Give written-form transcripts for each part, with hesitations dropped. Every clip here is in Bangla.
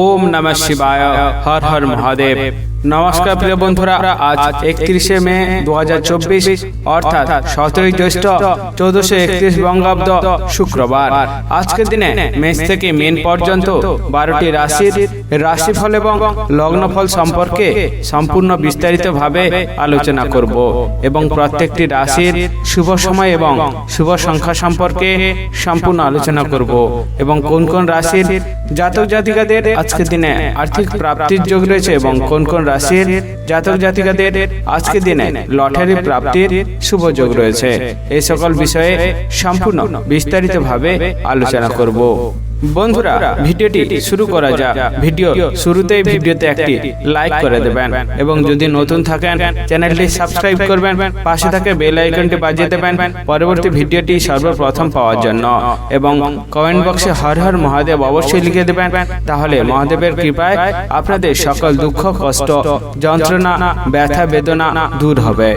ওম নমঃ শিবায়। হর হর মহাদেব। নমস্কার প্রিয় বন্ধুরা, আজ 31শে মে 2024 অর্থাৎ 17ই জ্যৈষ্ঠ 1431 বঙ্গাব্দ শুক্রবার। আজকের দিনে মেষ থেকে মীন পর্যন্ত 12টি রাশির রাশিফল এবং লগ্নফল সম্পর্কে সম্পূর্ণ বিস্তারিতভাবে আলোচনা করব এবং প্রত্যেকটি রাশির শুভ সময় এবং শুভ সংখ্যা সম্পর্কে সম্পূর্ণ আলোচনা করব এবং কোন কোন রাশির জাতক জাতিকাদের আজকের দিনে আর্থিক প্রাপ্তির যোগ রয়েছে এবং কোন কোন রাশির জাতক জাতিকাদের আজকের দিনে লটারি প্রাপ্তির শুভ যোগ রয়েছে, এই সকল বিষয়ে সম্পূর্ণ বিস্তারিতভাবে আলোচনা করব। বন্ধুরা, ভিডিওটি শুরু করা যাক। ভিডিও শুরুতেই ভিডিওতে একটি লাইক করে দেবেন এবং যদি নতুন থাকেন চ্যানেলটি সাবস্ক্রাইব করবেন, পাশে থাকে বেল আইকনটি বাজিয়ে দেবেন পরবর্তী ভিডিওটি সর্বপ্রথম পাওয়ার জন্য এবং কমেন্ট বক্সে হর হর মহাদেব অবশ্যই লিখে দেবেন। তাহলে মহাদেবের কৃপায় আপনাদের সকল দুঃখ, কষ্ট, যন্ত্রণা, ব্যথা, বেদনা দূর হবে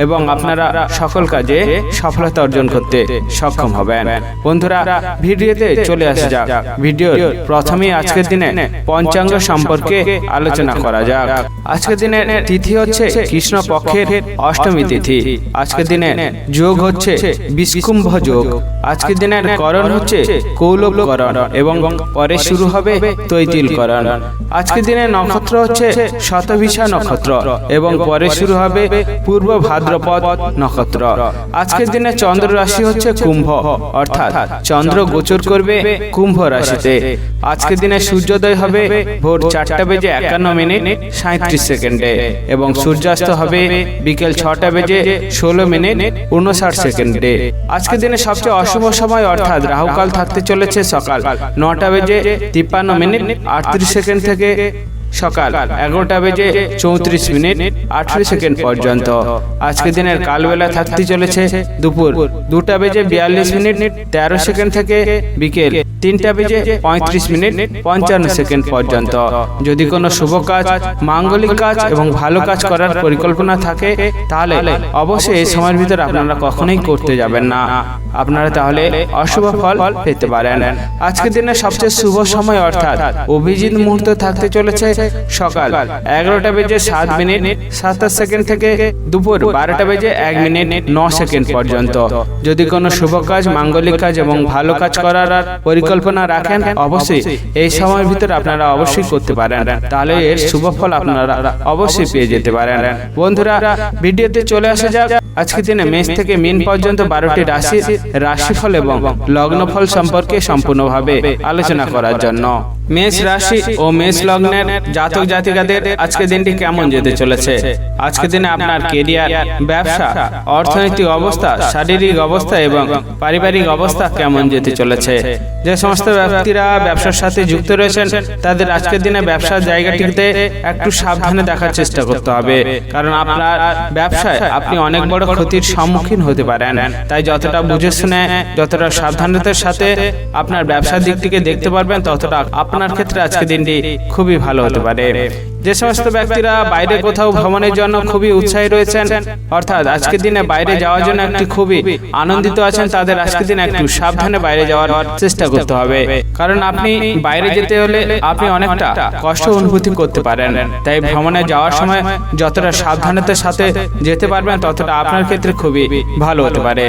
এবং আপনারা সকল কাজে সফলতা অর্জন করতে সক্ষম হবেন। বন্ধুরা, ভিডিওতে চলে আসা যাক। ভিডিওর প্রথমেই আজকের দিনে পঞ্চাঙ্গ সম্পর্কে আলোচনা করা যাক। আজকের দিনে তিথি হচ্ছে কৃষ্ণ পক্ষের অষ্টমী তিথি। আজকের দিনে যোগ হচ্ছে বিষ্কুম্ভ যোগ। আজকের দিনের করণ হচ্ছে কৌলবকরণ এবং পরে শুরু হবে তৈতিলকরণ। আজকের দিনে নক্ষত্র হচ্ছে শতভিষা নক্ষত্র এবং পরে শুরু হবে পূর্ব ভাদ্রপদ নক্ষত্র। আজকের দিনে চন্দ্র রাশি হচ্ছে কুম্ভ, অর্থাৎ চন্দ্র গোচর করবে কুম্ভ রাশিতে। আজকের দিনে সূর্যোদয় হবে ভোর 4:51 এবং সূর্যাস্ত হবে বিকেল 6:16 আজকের দিনে সবচেয়ে অশুভ সময় অর্থাৎ রাহুকাল থাকতে চলেছে সকাল 9:53 থেকে সকাল 11:34 পর্যন্ত। আজকে দিনের কালবেলা থাকতে চলেছে দুপুর 2:42 থেকে বিকেল 3:35 পর্যন্ত। যদি কোনো শুভ কাজ, মাঙ্গলিক কাজ এবং ভালো কাজ করার পরিকল্পনা থাকে তাহলে অবশ্যই এই সময়ের ভিতর আপনারা কখনোই করতে যাবেন না, আপনারা তাহলে অশুভ ফল পেতে পারেন। আজকের দিনের সবচেয়ে শুভ সময় অর্থাৎ অভিজিৎ মুহূর্ত থাকতে চলেছে সকাল 11:07 থেকে দুপুর 12:01 পর্যন্ত। যদি কোনো শুভ কাজ, মাঙ্গলিক কাজ এবং ভালো কাজ করার পরিকল্পনা রাখেন অবশ্যই এই সময়ের ভিতরে আপনারা অবশ্যই করতে পারেন, তাহলে এর শুভ ফল আপনারা অবশ্যই পেয়ে যেতে পারেন। বন্ধুরা, ভিডিওতে চলে আসা যাক আজকের দিনে মেষ থেকে মীন পর্যন্ত 12টি রাশির রাশিফল এবং লগ্নফল সম্পর্কে সম্পূর্ণভাবে আলোচনা করার জন্য। মেষ রাশি ও মেষ লগ্নের জাতক জাতিকাদের আজকের দিনটি কেমন যেতে চলেছে? আজকের দিনে আপনার কেরিয়ার, ব্যবসা, অর্থনৈতিক অবস্থা, শারীরিক অবস্থা এবং পারিবারিক অবস্থা কেমন যেতে চলেছে? যে সমস্ত ব্যক্তিরা ব্যবসার সাথে যুক্ত রয়েছেন তাদের আজকের দিনে ব্যবসার জায়গাটিতে একটু সাবধানে দেখার চেষ্টা করতে হবে, কারণ আপনার ব্যবসায় আপনি অনেক বড় ক্ষতির সম্মুখীন হতে পারেন। তাই যতটা বুঝে শুনে, যতটা সাবধানতার সাথে আপনার ব্যবসার দিক থেকে দেখতে পারবেন ততটা আপনার ক্ষেত্রে আজকের দিনটি খুবই ভালো হতে পারে। যে সমস্ত ব্যক্তিরা বাইরে কোথাও ভ্রমণের জন্য খুবই উৎসাহী রয়েছেন, অর্থাৎ আজকের দিনে বাইরে যাওয়ার জন্য একটি খুবই আনন্দিত আছেন, তাদের আজকের দিনে একটু সাবধানে বাইরে যাওয়ার চেষ্টা করতে হবে, কারণ আপনি বাইরে যেতে হলে আপনি অনেকটা কষ্ট অনুভূতি করতে পারেন। তাই ভ্রমণে যাওয়ার সময় যতটা সাবধানতার সাথে যেতে পারবেন ততটা আপনার ক্ষেত্রে খুবই ভালো হতে পারে।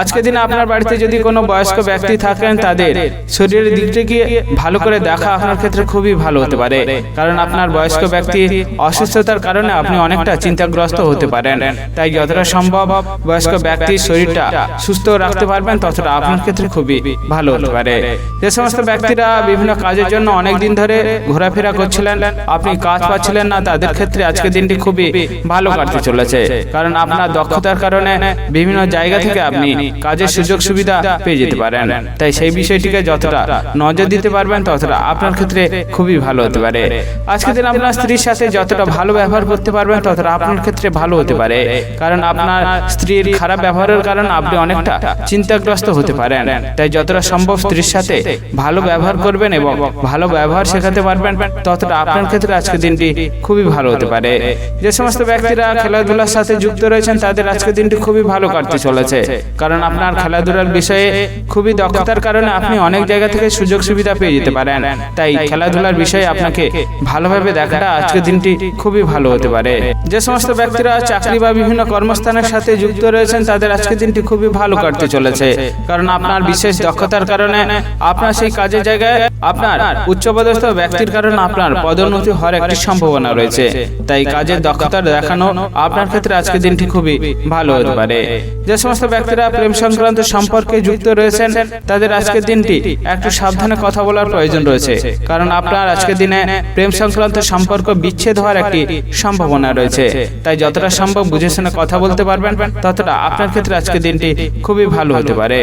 আজকের দিনে আপনার বাড়িতে যদি কোনো বয়স্ক ব্যক্তি থাকেন তাদের শরীরের দিক থেকে ভালো করে দেখা আপনার ক্ষেত্রে খুবই ভালো হতে পারে, কারণ আপনার বয়স্ক ব্যক্তি অসুস্থতার কারণে আপনি অনেকটা চিন্তাগ্রস্ত হতে পারেন। তাই যতটা সম্ভব বয়স্ক ব্যক্তির শরীরটা সুস্থ রাখতে পারবেন ততটা আপনার ক্ষেত্রে খুবই ভালো হতে পারে। যে সমস্ত ব্যক্তিরা বিভিন্ন কাজের জন্য অনেক দিন ধরে ঘোরাফেরা করছিলেন, আপনি কাজ পাচ্ছিলেন না, তাদের ক্ষেত্রে আজকের দিনটি খুবই ভালো কাটতে চলেছে, কারণ আপনার দক্ষতার কারণে বিভিন্ন জায়গা থেকে আপনি কাজের সুযোগ সুবিধা পেয়ে যেতে পারেন। তাই সেই বিষয়টিকে যতটা নজর দিতে পারবেন ততটা আপনার ক্ষেত্রে খুবই ভালো হতে পারে। আজকের দিন আপনার স্ত্রীর সাথে যতটা ভালো ব্যবহার করতে পারবেন ততটা আপনার ক্ষেত্রে ভালো হতে পারে, কারণ আপনার স্ত্রীর খারাপ ব্যবহারের কারণে আপনি অনেকটা চিন্তাগ্রস্ত হতে পারেন। তাই যতটা সম্ভব স্ত্রীর সাথে ভালো ব্যবহার করবেন এবং ভালো ব্যবহার শেখাতে পারবেন ততটা আপনার ক্ষেত্রে আজকের দিনটি খুবই ভালো হতে পারে। যে সমস্ত ব্যক্তিরা খেলাধুলার সাথে যুক্ত রয়েছেন তাদের আজকের দিনটি খুবই ভালো কাটতে চলেছে, কারণ কারণ আপনার খেলাধুলার বিষয়ে খুবই দক্ষতার কারণে আপনি অনেক জায়গা থেকে সুযোগ সুবিধা পেয়ে যেতে পারেন। তাই খেলাধুলার বিষয়ে আপনাকে ভালোভাবে দেখাটা আজকের দিনটি খুবই ভালো হতে পারে। যে সমস্ত ব্যক্তিরা চাকরি বা বিভিন্ন কর্মস্থানের সাথে যুক্ত রয়েছেন তাদের আজকের দিনটি খুবই ভালো কাটতে চলেছে, কারণ আপনার বিশেষ দক্ষতার কারণে আপনার সেই কাজের জায়গায় আপনার উচ্চপদস্থ ব্যক্তির কারণে আপনার পদোন্নতি হওয়ার একটি সম্ভাবনা রয়েছে। তাই কাজের দক্ষতা দেখানো আপনার ক্ষেত্রে আজকের দিনটি খুবই ভালো হতে পারে। যে সমস্ত ব্যক্তিরা প্রেম সংক্রান্ত সম্পর্কে যুক্ত রয়েছেন তাদের আজকের দিনটি একটু সাবধানে কথা বলার প্রয়োজন রয়েছে, কারণ আপনার আজকের দিনে প্রেম সংক্রান্ত সম্পর্ক বিচ্ছেদ হওয়ার একটি সম্ভাবনা রয়েছে। তাই যতটা সম্ভব বুঝে শুনে কথা বলতে পারবেন ততটা আপনার ক্ষেত্রে আজকের দিনটি খুবই ভালো হতে পারে।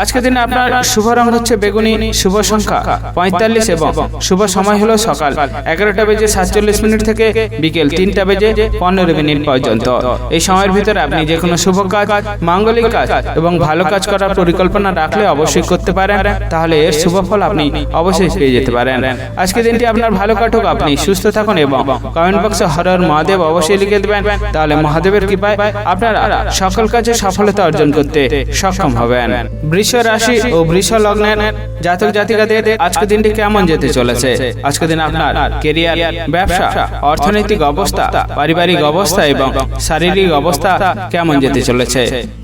আজকের দিনে আপনার শুভ রং হচ্ছে বেগুনি, শুভ সংখ্যা 45 এবং শুভ সময় হলো সকাল 11:47 থেকে বিকেল 3:15 পর্যন্ত। এই সময়ের ভিতরে আপনি যে কোনো শুভ কাজ, মাঙ্গলিক কাজ এবং ভালো কাজ করার পরিকল্পনা রাখলে অবশ্যই করতে পারেন, তাহলে এর শুভ ফল আপনি অবশ্যই পেয়ে যেতে পারেন। আজকের দিনটি আপনার ভালো কাটুক, আপনি সুস্থ থাকুন এবং কমেন্ট বক্সে হর হর মহাদেব অবশ্যই লিখে দেবেন, তাহলে মহাদেবের কৃপায় আপনারা সকল কাজে সফলতা অর্জন করতে সক্ষম হবেন। বৃষ রাশি ও বৃষ লগ্নের জাতক জাতিকাদের আজকের দিনটি কেমন যেতে চলেছে? আজকের দিন আপনার ক্যারিয়ার, ব্যবসা, অর্থনৈতিক অবস্থা, পারিবারিক অবস্থা এবং শারীরিক অবস্থা কেমন যেতে চলেছে?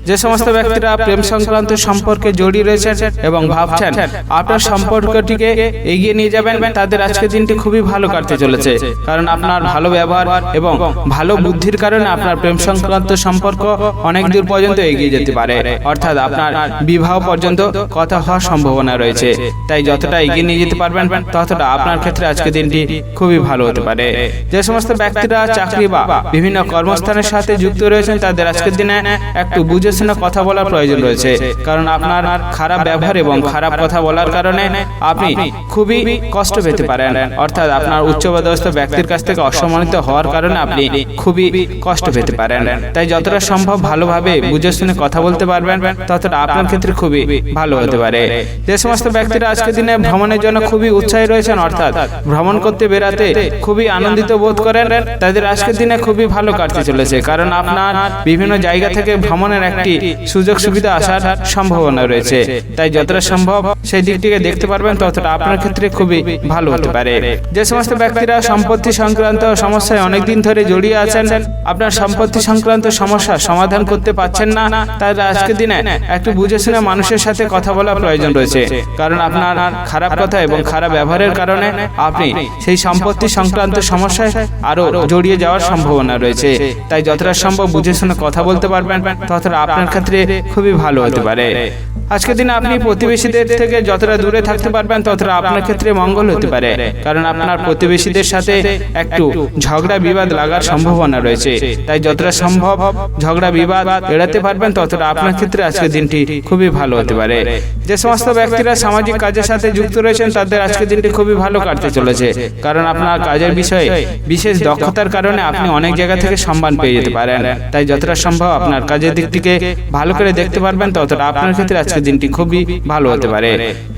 যে সমস্ত ব্যক্তিরা প্রেম সংক্রান্ত সম্পর্কে জড়িয়ে রয়েছেন এবং ভাবছেন আপনার সম্পর্কটিকে এগিয়ে নিয়ে যাবেন, তাদের আজকের দিনটি খুবই ভালো কাটতে চলেছে, কারণ আপনার ভালো ব্যবহার এবং ভালো বুদ্ধির কারণে আপনার প্রেম সংক্রান্ত সম্পর্ক অনেক দূর পর্যন্ত এগিয়ে যেতে পারে, অর্থাৎ আপনার বিবাহ পর্যন্ত কথা হওয়ার সম্ভাবনা রয়েছে। তাই যতটা এগিয়ে নিয়ে যেতে পারবেন ততটা আপনার ক্ষেত্রে আজকের দিনটি খুবই ভালো হতে পারে। যে সমস্ত ব্যক্তিরা চাকরি বা বিভিন্ন কর্মস্থানের সাথে যুক্ত রয়েছেন তাদের আজকের দিনে একটু বুঝে শুনে কথা বলার প্রয়োজন রয়েছে, কারণ আপনার খারাপ ব্যবহার এবং খারাপ কথা বলার কারণে আপনি খুবই কষ্ট পেতে পারেন, অর্থাৎ আপনার উচ্চপদস্থ ব্যক্তির কাছ থেকে অসম্মানিত হওয়ার কারণে আপনি খুবই কষ্ট পেতে পারেন। তাই যতটা সম্ভব ভালোভাবে বুঝে শুনে কথা বলতে পারবেন ততটা আপনার ক্ষেত্রে খুবই ভালো হতে পারে। যে সমস্ত ব্যক্তিরা আজকের দিনে ভ্রমণের জন্য খুবই উৎসাহী রয়েছেন, অর্থাৎ ভ্রমণ করতে বেরাতে খুবই আনন্দিত বোধ করেন, তাদের আজকের দিনে খুবই ভালো কাটতে চলেছে, কারণ আপনার বিভিন্ন জায়গা থেকে ভ্রমণের একটি সুযোগ সুবিধা আসার সম্ভাবনা রয়েছে। তাই যতটা সম্ভব সেই দিকটিকে দেখতে পারবেন ততটা আপনার ক্ষেত্রে খুবই ভালো হতে পারে। যে সমস্ত ব্যক্তিরা সম্পত্তি সংক্রান্ত সমস্যায় অনেকদিন ধরে জড়িয়ে আছেন, আপনার সম্পত্তি সংক্রান্ত সমস্যা সমাধান করতে পারছেন না, তাদের আজকের দিনে একটু বুঝে শুনে মানুষের সাথে কথা বলা প্রয়োজন রয়েছে, কারণ আপনার খারাপ কথা এবং খারাপ ব্যবহারের কারণে আপনি সেই সম্পত্তি সংক্রান্ত সমস্যায় আরো জড়িয়ে যাওয়ার সম্ভাবনা রয়েছে। তাই যতটা সম্ভব বুঝে শুনে কথা বলতে পারবেন ততটা আপনার ক্ষেত্রে খুবই ভালো হতে পারে। আজকের দিনে আপনি প্রতিবেশীদের থেকে যতটা দূরে থাকতে পারবেন ততটা আপনার ক্ষেত্রে মঙ্গল হতে পারে, কারণ আপনার প্রতিবেশীদের সাথে একটু ঝগড়া বিবাদ লাগার সম্ভাবনা রয়েছে। তাই যতটা সম্ভব ঝগড়া বিবাদ এড়াতে পারবেন ততটা আপনার ক্ষেত্রে আজকের দিনটি খুবই ভালো হতে পারে। যে সমস্ত ব্যক্তিরা সামাজিক কাজের সাথে যুক্ত রয়েছেন তাদের আজকের দিনটি খুবই ভালো কাটতে চলেছে, কারণ আপনার কাজের বিষয়ে বিশেষ দক্ষতার কারণে আপনি অনেক জায়গা থেকে সম্মান পেয়ে যেতে পারেন। তাই যতটা সম্ভব আপনার কাজের দিকটিকে ভালো করে দেখতে পারবেন ততটা আপনার ক্ষেত্রে আজকের দিনটি খুবই ভালো হতে পারে।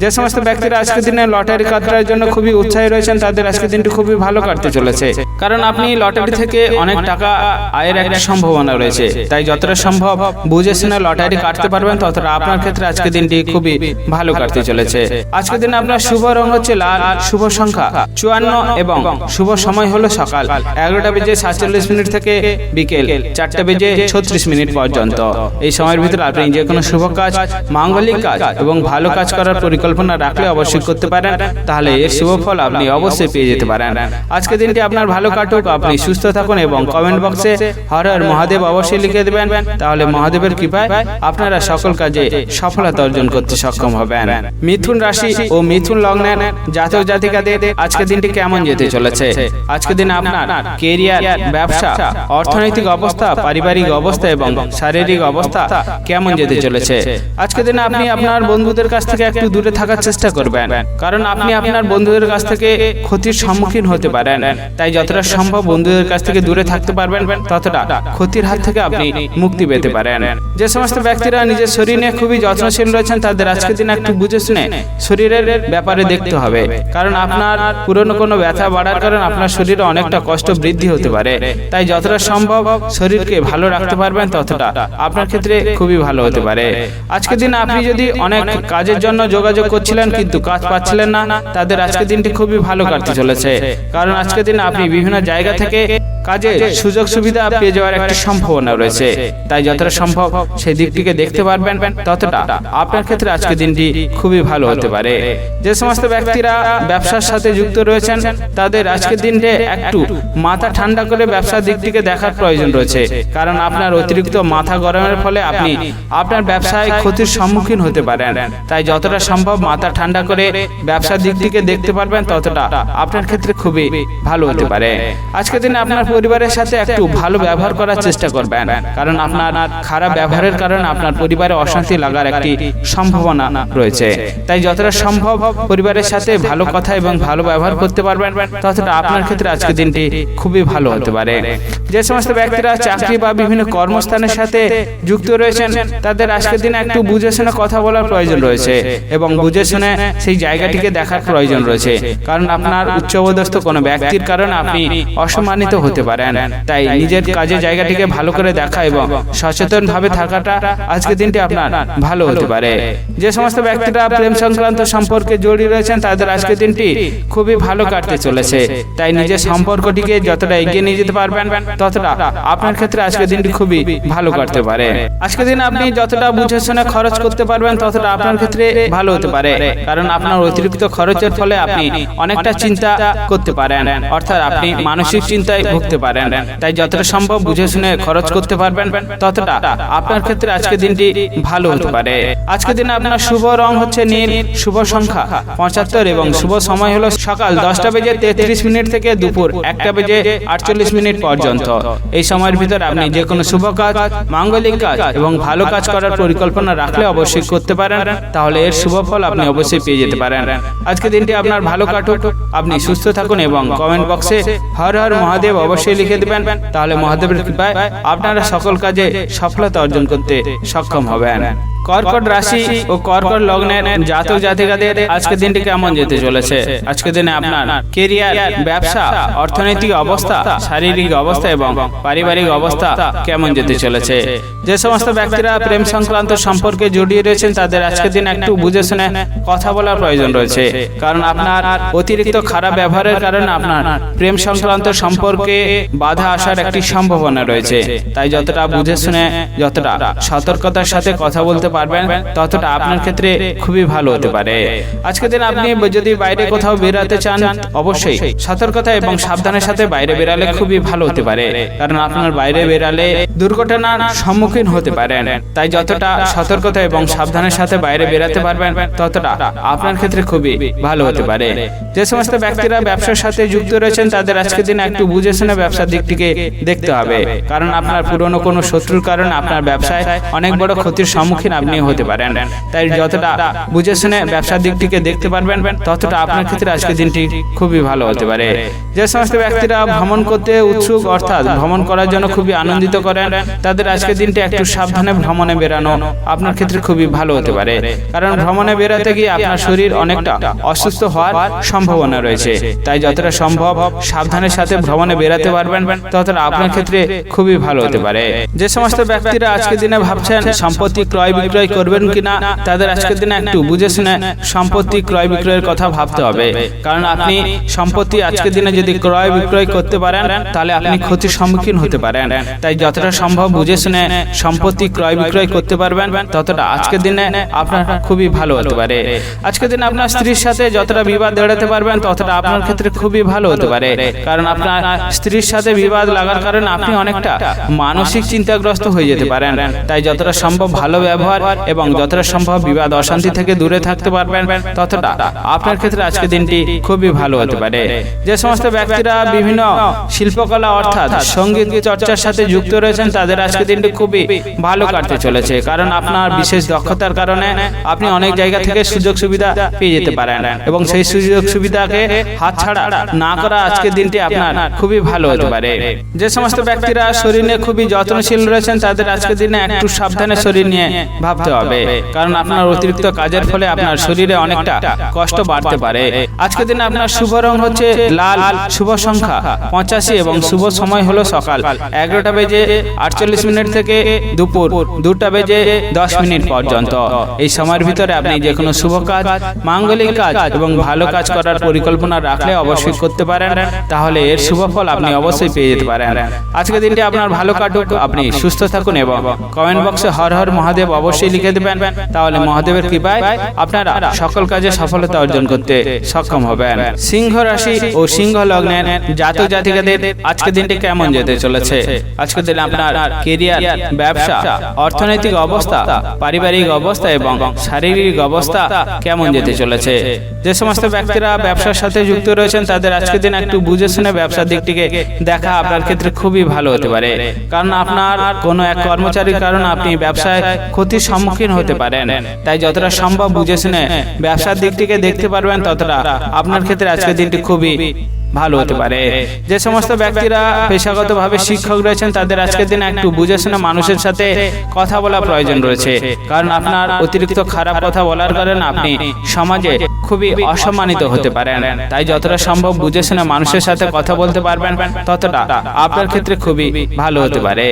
যে সমস্ত ব্যক্তিরা আজকের দিনে লটারি কাটার জন্য খুবই উৎসাহী রয়েছেন তাদের আজকের দিনটি খুবই ভালো কাটতে চলেছে, কারণ আপনি লটারি থেকে অনেক টাকা আয়ের একটা সম্ভাবনা রয়েছে। তাই যতটা সম্ভব বুঝে শুনে লটারি কাটতে পারবেন ততটা আপনার ক্ষেত্রে আজকের দিনটি খুবই ভালো কাটতে চলেছে। আজকের দিনে আপনার শুভ রং হচ্ছে লাল, শুভ সংখ্যা 54 এবং শুভ সময় হলো সকাল 11:47 থেকে বিকেল 4:36 পর্যন্ত। এই সময়ের ভিতরে আপনি যে কোনো শুভ কাজ, মাঙ্গলিক কাজ এবং ভালো কাজ করার পরিকল্পনা রাখলে অবশ্যই করতে পারেন, তাহলে এর শুভ ফল আপনি অবশ্যই পেয়ে যেতে পারেন। আজকের দিনটি আপনার ভালো কাটুক, আপনি সুস্থ থাকুন এবং কমেন্ট বক্সে হর হর মহাদেব অবশ্যই লিখে দেবেন, তাহলে মহাদেবের কৃপায় আপনারা সকল কাজে সফলতা অর্জন করতে সক্ষম হবেন। মিথুন রাশি ও মিথুন লগ্নের জাতক জাতিকাদের আজকের দিনটি কেমন যেতে চলেছে? আজকের দিনে আপনার ক্যারিয়ার, ব্যবসা, অর্থনৈতিক অবস্থা, পারিবারিক অবস্থা এবং শারীরিক অবস্থা কেমন যেতে চলেছে? আজকের দিনে আপনি আপনার বন্ধুদের কাছ থেকে একটু দূরে থাকার চেষ্টা করবেন, কারণ আপনি আপনার বন্ধুদের কাছ থেকে ক্ষতির সম্মুখীন হতে পারেন। তাই যতটা সম্ভব বন্ধুদের কাছ থেকে দূরে থাকতে পারবেন ততটা ক্ষতির হাত থেকে আপনি মুক্তি পেতে পারেন। যে সমস্ত ব্যক্তিরা নিজের শরীর নিয়ে খুবই যত্নশীল রয়েছেন তাদের আজকের দিনে একটু বুঝে শুনে শরীরের ব্যাপারে দেখতে হবে, কারণ আপনার পুরনো কোনো ব্যথা বাড়ার কারণে আপনার শরীরে অনেকটা কষ্ট বৃদ্ধি হতে পারে। তাই যতটা সম্ভব শরীরকে ভালো রাখতে পারবেন ততটা আপনার ক্ষেত্রে খুবই ভালো হতে পারে। আজকের দিনে আপনি যদি অনেক কাজের জন্য যোগাযোগ করছিলেন কিন্তু কাজ পাচ্ছিলেন না, তাদের আজকের দিনটি খুবই ভালো কাটতে চলেছে। কারণ আজকের দিনে আপনি বিভিন্ন জায়গা থেকে কাজের সুযোগ সুবিধা পেয়ে যাওয়ার একটা সম্ভাবনা রয়েছে। তাই যতটা সম্ভব সেই দিকটিকে দেখতে পারবেন, ততটা আপনার ক্ষেত্রে আজকের দিনটি খুবই ভালো হতে পারে। যে সমস্ত ব্যক্তিরা ব্যবসার সাথে যুক্ত রয়েছেন, তাদের আজকের দিনটি একটু মাথা ঠান্ডা করে ব্যবসার দিকটিকে দেখার প্রয়োজন রয়েছে। কারণ আপনার অতিরিক্ত মাথা গরমের ফলে আপনি আপনার ব্যবসায় ক্ষতির সম্মুখীন হতে পারেন। তাই যতটা সম্ভব মাথা ঠান্ডা করে ব্যবসার দিকটিকে দেখতে পারবেন, ততটা আপনার ক্ষেত্রে খুবই ভালো হতে পারে। আজকের দিনে আপনার পরিবারের সাথে একটু ভালো ব্যবহার করার চেষ্টা করবেন। কারণ আপনার খারাপ ব্যবহারের কারণে আপনার পরিবারে অশান্তি লাগার একটি সম্ভাবনা রয়েছে। তাই যতটা সম্ভব পরিবারের সাথে ভালো কথা এবং ভালো ব্যবহার করতে পারবেন, ততটা আপনার ক্ষেত্রে আজকের দিনটি খুবই ভালো হতে পারে। যে সমস্ত ব্যক্তিরা চাকরি বা বিভিন্ন কর্মস্থানের সাথে যুক্ত রয়েছেন, তাদের আজকের দিনে একটু বুঝে শুনে কথা বলার প্রয়োজন রয়েছে এবং বুঝে শুনে সেই জায়গাটিকে দেখার প্রয়োজন রয়েছে। কারণ আপনার উচ্চপদস্থ কোনো ব্যক্তির কারণে আপনি অসম্মানিত হতে পারেন। তাই নিজের কাজের জায়গাটিকে ভালো করে দেখা এবং সচেতন ভাবে থাকাটা আজকের দিনটি আপনার ভালো হতে পারে। যে সমস্ত ব্যক্তিরা প্রেম সংক্রান্ত সম্পর্কে জড়িয়ে রয়েছেন, তাদের আজকের দিনটি খুবই ভালো কাটতে চলেছে। তাই নিজের সম্পর্কটিকে যতটা এগিয়ে নিয়ে যেতে পারবেন, ততটা আপনার ক্ষেত্রে আজকের দিনটি খুবই ভালো কাটতে পারে। আজকের দিন আপনি যতটা বুঝে শুনে খরচ করতে পারবেন, ততটা আপনার ক্ষেত্রে ভালো হতে পারে। কারণ আপনার অতিরিক্ত খরচের ফলে আপনি অনেকটা চিন্তা করতে পারেন, অর্থাৎ আপনি মানসিক চিন্তায় ভুগতে পারেন। তাই যতটা সম্ভব বুঝে শুনে খরচ করতে পারবেন, ততটা আপনার ক্ষেত্রে আজকের দিনটি ভালো হতে পারে। আজকের দিনে আপনার শুভ রং হচ্ছে নীল, শুভ সংখ্যা 75 এবং শুভ সময় হলো সকাল 10:33 থেকে দুপুর 1:48 পর্যন্ত। এই সময়ের ভিতর আপনি যে কোনো শুভ কাজ, মাঙ্গলিক কাজ এবং ভালো কাজ করার পরিকল্পনা রাখলে অবশ্যই করতে পারেন। তাহলে এর শুভ ফল আপনি অবশ্যই পেয়ে যেতে পারেন। আজকের দিনটি আপনার ভালো কাটুক, আপনি সুস্থ থাকুন এবং কমেন্ট বক্সে হর হর মহাদেব অবশ্যই লিখে দেবেন। তাহলে মহাদেবের কৃপায় আপনারা সকল কাজে সফলতা অর্জন করতে সক্ষম হবেন। কর্কট রাশি ও কর্কট লগ্নের জাতক জাতিকাদের আজকের দিনটি কেমন যেতে চলেছে? আজকের দিনে আপনার কেরিয়ার, ব্যবসা, অর্থনৈতিক অবস্থা, শারীরিক অবস্থা এবং পারিবারিক অবস্থা কেমন যেতে চলেছে? যে সমস্ত ব্যক্তিরা প্রেম সংক্রান্ত সম্পর্কে জড়িয়ে রয়েছেন, তাদের আজকের দিন একটু বুঝে শুনে কথা বলার প্রয়োজন রয়েছে। কারণ আপনার অতিরিক্ত খারাপ ব্যবহারের কারণে আপনার প্রেম সংক্রান্ত সম্পর্কে বাধা আসার একটি সম্ভাবনা রয়েছে। তাই যতটা বুঝে শুনে, যতটা সতর্কতার সাথে কথা বলতে পারবেন, ততটা আপনার ক্ষেত্রে খুবই ভালো হতে পারে। আজকের দিন আপনি যদি বাইরে কোথাও বেরাতে চান, অবশ্যই সতর্কতা এবং সাবধানের সাথে বাইরে বেরালে খুবই ভালো হতে পারে। কারণ আপনার বাইরে বেরালে দুর্ঘটনার সম্মুখীন হতে পারেন। তাই যতটা সতর্কতা এবং সাবধানের সাথে বাইরে বেরাতে পারবেন, ততটা আপনার ক্ষেত্রে খুবই ভালো হতে পারে। যে সমস্ত ব্যক্তিরা ব্যবসার সাথে যুক্ত রয়েছেন, তাদের আজকের দিন একটু বুঝে শুনে ব্যবসার দিকটিকে দেখতে হবে। কারণ আপনার পুরনো কোনো শত্রুর কারণে আপনার ব্যবসায় অনেক বড় ক্ষতির সম্মুখীন আপনি হতে পারেন। তাই যতটা বুঝে শুনে ব্যবসার দিকটিকে দেখতে পারবেন, ততটা আপনার ক্ষেত্রে আজকের দিনটি খুবই ভালো হতে পারে। যে সমস্ত ব্যক্তিরা ভ্রমণ করতে উৎসুক, অর্থাৎ ভ্রমণ করার জন্য খুবই আনন্দিত করেন, তাদের আজকের দিনটি একটু সাবধানে ভ্রমণে বেরানো আপনার ক্ষেত্রে খুবই ভালো হতে পারে। কারণ ভ্রমণে বেরাতে গিয়ে আপনার শরীর অনেকটা অসুস্থ হওয়ার সম্ভাবনা রয়েছে। তাই যতটা সম্ভব সাবধানের সাথে ভ্রমণে বেরাতে পারবেন, ততটা আপনার ক্ষেত্রে খুবই ভালো হতে পারে। যে সমস্ত ব্যক্তিরা আজকের দিনে ভাবছেন সম্পত্তি ক্রয় বিক্রয় করবেন কিনা, তাদের আজকের দিনে একটু বুঝে শুনে সম্পত্তি ক্রয় বিক্রয়ের কথা ভাবতে হবে। কারণ আপনি সম্পত্তি আজকের দিনে যদি ক্রয় বিক্রয় করতে পারেন, তাহলে আপনি ক্ষতির সম্মুখীন হতে পারেন। তাই যতটা সম্ভব বুঝে শুনে সম্পত্তি ক্রয় বিক্রয় করতে পারবেন, ততটা আজকের দিনে আপনার খুবই ভালো হতে পারে। আজকের দিনে আপনার স্ত্রীর সাথে যতটা বিবাদ এড়াতে পারবেন, ততটা আপনার ক্ষেত্রে খুবই ভালো হতে পারে। কারণ আপনার স্ত্রীর সাথে বিবাদ লাগার কারণে আপনি অনেকটা মানসিক চিন্তাগ্রস্ত হয়ে যেতে পারেন। তাই যতটা সম্ভব ভালো ব্যবহার এবং যতটা সম্ভব বিবাদ অশান্তি থেকে দূরে থাকতে পারবেন, ততটা আপনার ক্ষেত্রে আজকের দিনটি খুবই ভালো হতে পারে। যে সমস্ত ব্যক্তিরা বিভিন্ন শিল্পকলা অর্থাৎ সঙ্গীত চর্চার সাথে যুক্ত রয়েছেন, তাদের আজকের দিনটি খুবই ভালো কাটতে চলেছে। কারণ আপনার বিশেষ দক্ষতার কারণে আপনি অনেক জায়গা থেকে সুযোগ সুবিধা পেয়ে যেতে পারেন এবং সেই সুযোগ সুবিধাকে হাতছাড়া না করা আজকের দিনটি আপনার খুবই ভালো হতে পারে। যে সমস্ত ব্যক্তিরা শরীর নিয়ে খুবই যত্নশীল রয়েছেন, তাদের আজকের দিনে একটু সাবধানে শরীর নিয়ে ভাবতে হবে, কারণ আপনার অতিরিক্ত কাজের ফলে আপনার শরীরে অনেকটা কষ্ট বাড়তে পারে। আজকের দিনে আপনার শুভ রং হচ্ছে লাল, শুভ সংখ্যা 85 এবং শুভ সময় হলো সকাল 11টা বেজে 48 মিনিট থেকে দুপুর 2টা বেজে 10 মিনিট পর্যন্ত। এই সময়ের ভিতরে আপনি যে কোনো শুভ কাজ, মাঙ্গলিক কাজ এবং ভালো কাজ করার পরিকল্পনা রাখলে অবশ্যই করতে পারেন, তাহলে এর শুভ ফল আপনি অবশ্যই পেয়ে যেতে পারেন। আজকের দিনটি আপনার ভালো কাটুক, আপনি সুস্থ থাকুন এবং কমেন্ট বক্সে হর হর মহাদেব অবশ্যই লিখে দেবেন, তাহলে মহাদেবের কৃপায় আপনারা সকল কাজে সফলতা অর্জন করতে সক্ষম হবেন। সিংহ রাশি ও সিংহ লগ্নের জাতক জাতিকাদের আজকের দিনটি কেমন যেতে চলেছে? আজকের দিনে আপনার কেরিয়ার, ব্যবসা, অর্থনৈতিক অবস্থা, পারিবারিক অবস্থা এবং শারীরিক অবস্থা কেমন যেতে চলেছে? যে সমস্ত ব্যক্তিরা ব্যবসার সাথে যুক্ত রয়েছেন তাদের আজকের দিন একটু বুঝে শুনে ব্যবসার দিকটিকে দেখা আপনার ক্ষেত্রে খুবই ভালো হতে পারে, কারণ আপনার কোনো এক কর্মচারীর কারণে আপনি ব্যবসায় ক্ষতির সম্মুখীন হতে পারেন। তাই যতটা সম্ভব বুঝে শুনে ব্যবসার দিকটিকে দেখতে পারবেন, ততটা আপনার ক্ষেত্রে আজকের দিনটি খুবই ভালো হতে পারে। যে সমস্ত ব্যক্তিরা পেশাগতভাবে শিক্ষক রয়েছেন তাদের আজকের দিনে একটু বুঝে শুনে মানুষের সাথে কথা বলা প্রয়োজন রয়েছে, কারণ আপনার অতিরিক্ত খারাপ কথা বলার কারণে আপনি সমাজে খুবই অসম্মানিত হতে পারেন। তাই যতটা সম্ভব বুঝে শুনে মানুষের সাথে কথা বলতে পারবেন, ততটা আপনার ক্ষেত্রে খুবই ভালো হতে পারে।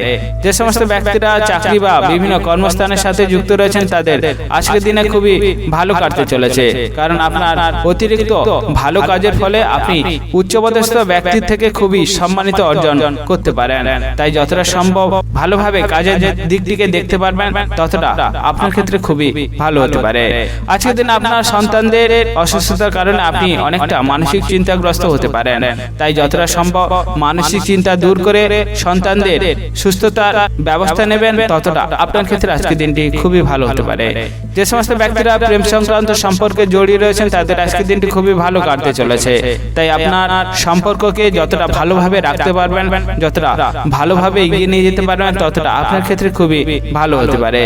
যে সমস্ত ব্যক্তিরা চাকরি বা বিভিন্ন কর্মস্থানের সাথে যুক্ত রয়েছেন তাদের আজকের দিনে খুবই ভালো কাটতে চলেছে, কারণ আপনার অতিরিক্ত ভালো কাজের ফলে আপনি উচ্চপদস্থ ব্যক্তির থেকে খুবই সম্মানিত অর্জন করতে পারেন। তাই যতটা সম্ভব ভালোভাবে কাজের দিকটিকে দেখতে পারবেন, ততটা আপনার ক্ষেত্রে খুবই ভালো হতে পারে। আজকের দিনে আপনার সন্তানদের অসুস্থতার কারণে আপনি অনেকটা মানসিক চিন্তাগ্রস্ত হতে পারেন। তাই যতটা সম্ভব মানসিক চিন্তা দূর করে সন্তানদের সুস্থতার ব্যবস্থা নেবেন, ততটা আপনার ক্ষেত্রে আজকের দিনটি খুবই ভালো হতে পারে। যে সমস্ত ব্যক্তিরা প্রেম সংক্রান্ত সম্পর্কে জড়িয়ে রয়েছেন তাদের আজকের দিনটি খুবই ভালো কাটতে চলেছে। তাই আপনার সম্পর্ককে যতটা ভালোভাবে রাখতে পারবেন, যতটা ভালোভাবে এগিয়ে নিয়ে যেতে পারবেন, ততটা আপনার ক্ষেত্রে খুবই ভালো হতে পারে।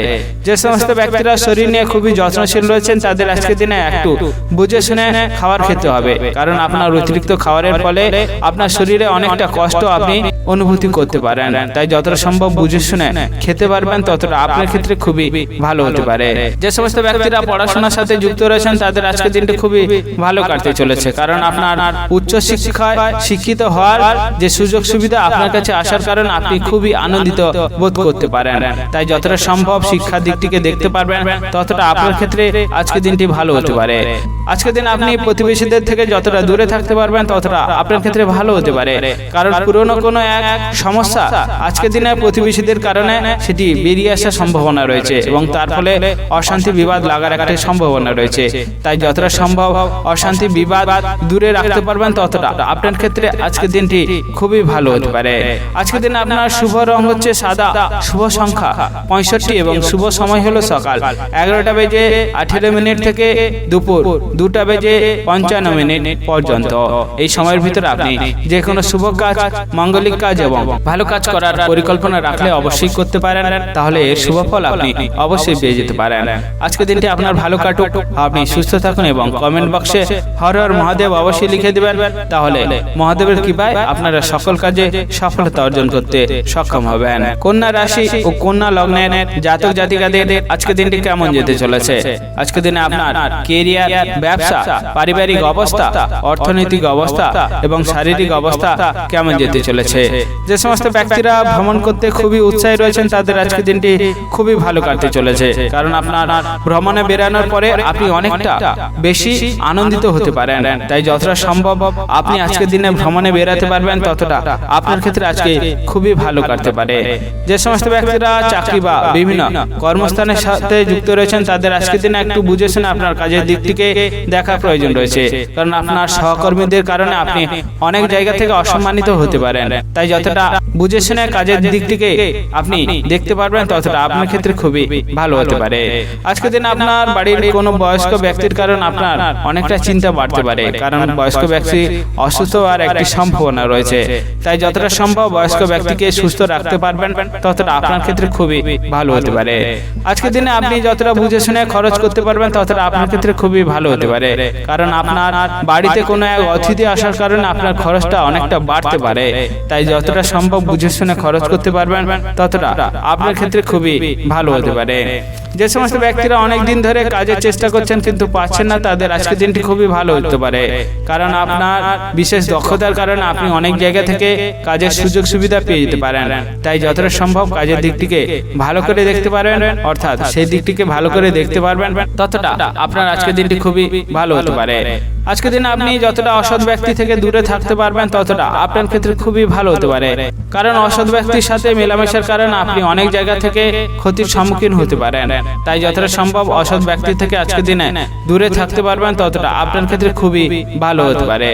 যে সমস্ত ব্যক্তিরা শরীর নিয়ে খুবই যত্নশীল রয়েছেন তাদের আজকের দিনে একটু বুঝে শুনে খাবার খেতে হবে, কারণ আপনার অতিরিক্ত খাবারের ফলে আপনার শরীরে অনেকটা কষ্ট আপনি অনুভূতি করতে পারেন। তাই যতটা সম্ভব বুঝে শুনে খেতে পারবেন, ততটা আপনার ক্ষেত্রে খুবই ভালো হতে পারে। যে সমস্ত ব্যক্তিরা পড়াশোনার সাথে যুক্ত রয়েছেন তাদের আজকের দিনটি খুবই ভালো কাটতে চলেছে, কারণ আপনার উচ্চ শিক্ষায় শিক্ষিত হওয়ার যে সুযোগ সুবিধা আপনার কাছে আসার কারণে আপনি খুবই আনন্দিত বোধ করতে পারেন। তাই যতটা সম্ভব শিক্ষার দিকটিকে দেখতে পারবেন, ততটা আপনার ক্ষেত্রে আজকের দিনটি ভালো হতে পারে। আজকের দিন আপনি প্রতিবেশীদের থেকে যতটা দূরে থাকতে পারবেন, ততটা আপনার ক্ষেত্রে ভালো হতে পারে, কারণ পুরনো কোনো এক সমস্যা আজকের দিনে প্রতিবেশীদের কারণে সেটি বেরিয়ে আসার সম্ভাবনা রয়েছে এবং তার ফলে অশান্তি বিবাদ লাগার একটা সম্ভাবনা রয়েছে। তাই যতটা সম্ভব অশান্তি বিবাদ দূরে রাখতে পারবেন, ততটা আপনার ক্ষেত্রে আজকের দিনটি খুবই ভালো হতে পারে। আজকের দিনে আপনার শুভ রং হচ্ছে সাদা, শুভ সংখ্যা 65 এবং শুভ সময় হলো সকাল 11টা বেজে 18 মিনিট থেকে দুপুর 2টা বেজে 55 মিনিট পর্যন্ত। এই সময়ের ভিতরে আপনি যে কোনো শুভ কাজ, মাঙ্গলিক কাজ এবং ভালো কাজ করার পরিকল্পনা রাখলে অবশ্যই করতে পারেন, তাহলে এর শুভ ফল আপনি অবশ্যই পেয়ে যেতে পারেন। আজকের দিনটি আপনার ভালো কাটুক, আপনি সুস্থ থাকুন এবং কমেন্ট বক্সে হর হর মহাদেব অবশ্যই লিখে দেবেন, তাহলে মহাদেবের কৃপায় আপনারা সকল কাজে সফলতা অর্জন করতে সক্ষম হবেন। কন্যা রাশি ও কন্যা লগ্নের জাতক জাতিকাদের আজকের দিনটি কেমন যেতে চলেছে? আজকের দিনে আপনার কেরিয়ার, ব্যবসা, পারিবারিক অবস্থা, অর্থনৈতিক অবস্থা এবং শারীরিক অবস্থা কেমন যেতে চলেছে? যে সমস্ত ব্যক্তিরা ভ্রমণ করতে খুবই উৎসাহী রয়েছেন তাদের আজকের দিনটি খুবই ভালো কাটতে চলেছে, কারণ আপনার ভ্রমণে বেরানোর পরে আপনি অনেকটা বেশি আনন্দিত হতে পারেন। তাই যতটা সম্ভব আপনি আজকের দিনে ভ্রমণে বেরাতে পারবেন, ততটা আপনার ক্ষেত্রে আজকে খুবই ভালো কাটতে পারে। যে সমস্ত ব্যক্তিরা চাকরি বা বিভিন্ন কর্মস্থানের সাথে যুক্ত রয়েছেন তাদের আজকের দিনে একটু বুঝে শুনে আপনার কাজের দিকটিকে দেখা প্রয়োজন রয়েছে, কারণ আপনার সহকর্মীদের কারণে আপনি অনেক জায়গা থেকে অসম্মানিত হতে পারেন। তাই যতটা বুঝে শুনে কাজের দিকটিকে আপনি দেখতে পারবেন, ততটা আপনার ক্ষেত্রে খুবই ভালো হতে পারে। আজকের দিনে আপনার বাড়ির কোনো বয়স্ক ব্যক্তির কারণে আপনার অনেকটা চিন্তা বাড়তে পারে, কারণ বয়স্ক ব্যক্তি অসুস্থ হওয়ার একটি সম্ভাবনা রয়েছে। তাই যতটা সম্ভব বয়স্ক ব্যক্তিকে সুস্থ রাখতে পারবেন ততটা আপনার ক্ষেত্রে খুবই ভালো হতে পারে। আজকের দিনে আপনি যতটা বুঝে শুনে খরচ করতে পারবেন ততটা আপনার ক্ষেত্রে খুবই ভালো হতে পারে, কারণ আপনার বাড়িতে কোনো এক অতিথি আসার কারণে আপনার খরচটা অনেকটা বাড়তে পারে। তাই যতটা সম্ভব বুঝে শুনে খরচ করতে পারবেন ততটা আপনার ক্ষেত্রে খুবই ভালো হতে পারে। যে সমস্ত ব্যক্তিরা অনেক দিন ধরে কাজের চেষ্টা করছেন কিন্তু পাচ্ছেন না, তাদের আজকের দিনটি খুবই ভালো হতে পারে, কারণ আপনার বিশেষ দক্ষতার কারণে আপনি অনেক জায়গা থেকে কাজের সুযোগ সুবিধা পেয়ে যেতে পারেন। তাই যতটা সম্ভব কাজের দিকটিকে ভালো করে দেখতে পারবেন, অর্থাৎ সেই দিকটিকে ভালো করে দেখতে পারবেন ততটা আপনার আজকের দিনটি খুবই ভালো হতে পারে। আজকের দিনে আপনি যতটা অসৎ ব্যক্তি থেকে দূরে থাকতে পারবেন ততটা আপনার ক্ষেত্রে খুবই ভালো হতে পারে, কারণ অসৎ ব্যক্তির সাথে মেলামেশার কারণে আপনি অনেক জায়গা থেকে ক্ষতির সম্মুখীন হতে পারেন। তাই যতটা সম্ভব অসৎ ব্যক্তি থেকে আজকের দিনে দূরে থাকতে পারবেন ততটা আপনার ক্ষেত্রে খুবই ভালো হতে পারে।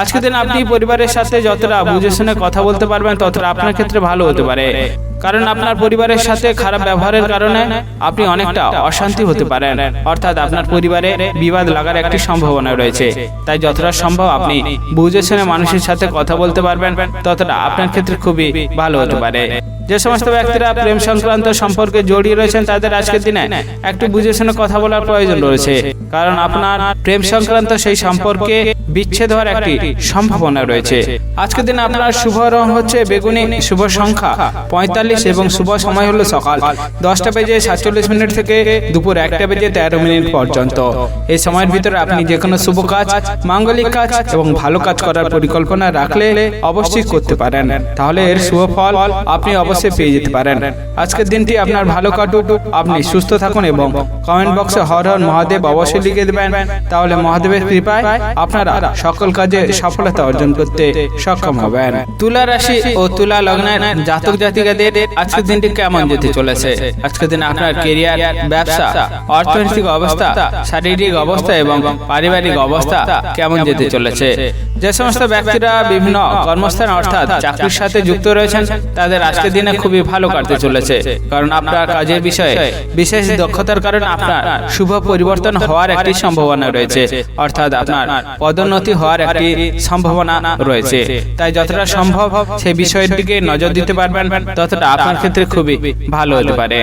আজকের দিনে আপনি পরিবারের সাথে যতটা বুঝে শুনে কথা বলতে পারবেন ততটা আপনার ক্ষেত্রে ভালো হতে পারে, কারণ আপনার পরিবারের সাথে খারাপ ব্যবহারের কারণে আপনি অনেকটা অশান্তি হতে পারেন, অর্থাৎ আপনার পরিবারে বিবাদ লাগার একটি সম্ভাবনা রয়েছে। তাই যতটা সম্ভব আপনি বুঝে শুনে মানুষের সাথে কথা বলতে পারবেন ততটা আপনার ক্ষেত্রে খুবই ভালো হতে পারে। যে সমস্ত ব্যক্তিরা প্রেম সংক্রান্ত সম্পর্কে জড়িয়ে রয়েছেন তাদের আজকের দিনে একটু বুঝে শুনে কথা বলার প্রয়োজন রয়েছে, কারণ আপনার প্রেম সংক্রান্ত সেই সম্পর্কে বিচ্ছেদ হওয়ার একটি সম্ভাবনা রয়েছে। আজকের দিনে আপনার শুভ রং হচ্ছে বেগুনি, শুভ সংখ্যা 45 এবং শুভ সময় হলো সকাল 10:47 থেকে দুপুর 1:13 পর্যন্ত। এই সময়ের ভিতরে আপনি যে কোনো শুভ কাজ, মাঙ্গলিক কাজ এবং ভালো কাজ করার পরিকল্পনা রাখলে অবশ্যই করতে পারেন, তাহলে এর শুভ ফল আপনি অবশ্যই পেয়ে যেতে পারেন। আজকের দিনটি আপনার ভালো কাটুক, আপনি সুস্থ থাকুন এবং কমেন্ট বক্সে হর হর মহাদেব অবশ্যই লিখে দেবেন, তাহলে মহাদেবের কৃপায় আপনারা সকল কাজে সফলতা অর্জন করতে সক্ষম হবেন। তুলা রাশি ও তুলা লগ্নের জাতক জাতিকাদের আজকের দিনটি কেমন যেতে চলেছে? আজকের দিনে আপনার ক্যারিয়ার, ব্যবসা, অর্থনৈতিক অবস্থা, শারীরিক অবস্থা এবং পারিবারিক অবস্থা কেমন যেতে চলেছে? যে সমস্ত ব্যক্তিরা বিভিন্ন কর্মস্থান অর্থাৎ চাকরির সাথে যুক্ত রয়েছেন তাদের আজকের দিনে খুবই ভালো কাটতে চলেছে, কারণ আপনার কাজের বিষয়ে বিশেষ দক্ষতার কারণে আপনার শুভ পরিবর্তন হওয়ার একটি সম্ভাবনা রয়েছে, অর্থাৎ আপনার পদোন্নতি হওয়ার একটি সম্ভাবনা রয়েছে। তাই যতটা সম্ভব সেই বিষয়ের দিকে নজর দিতে পারবেন ততটা আপনার ক্ষেত্রে খুবই ভালো হতে পারে।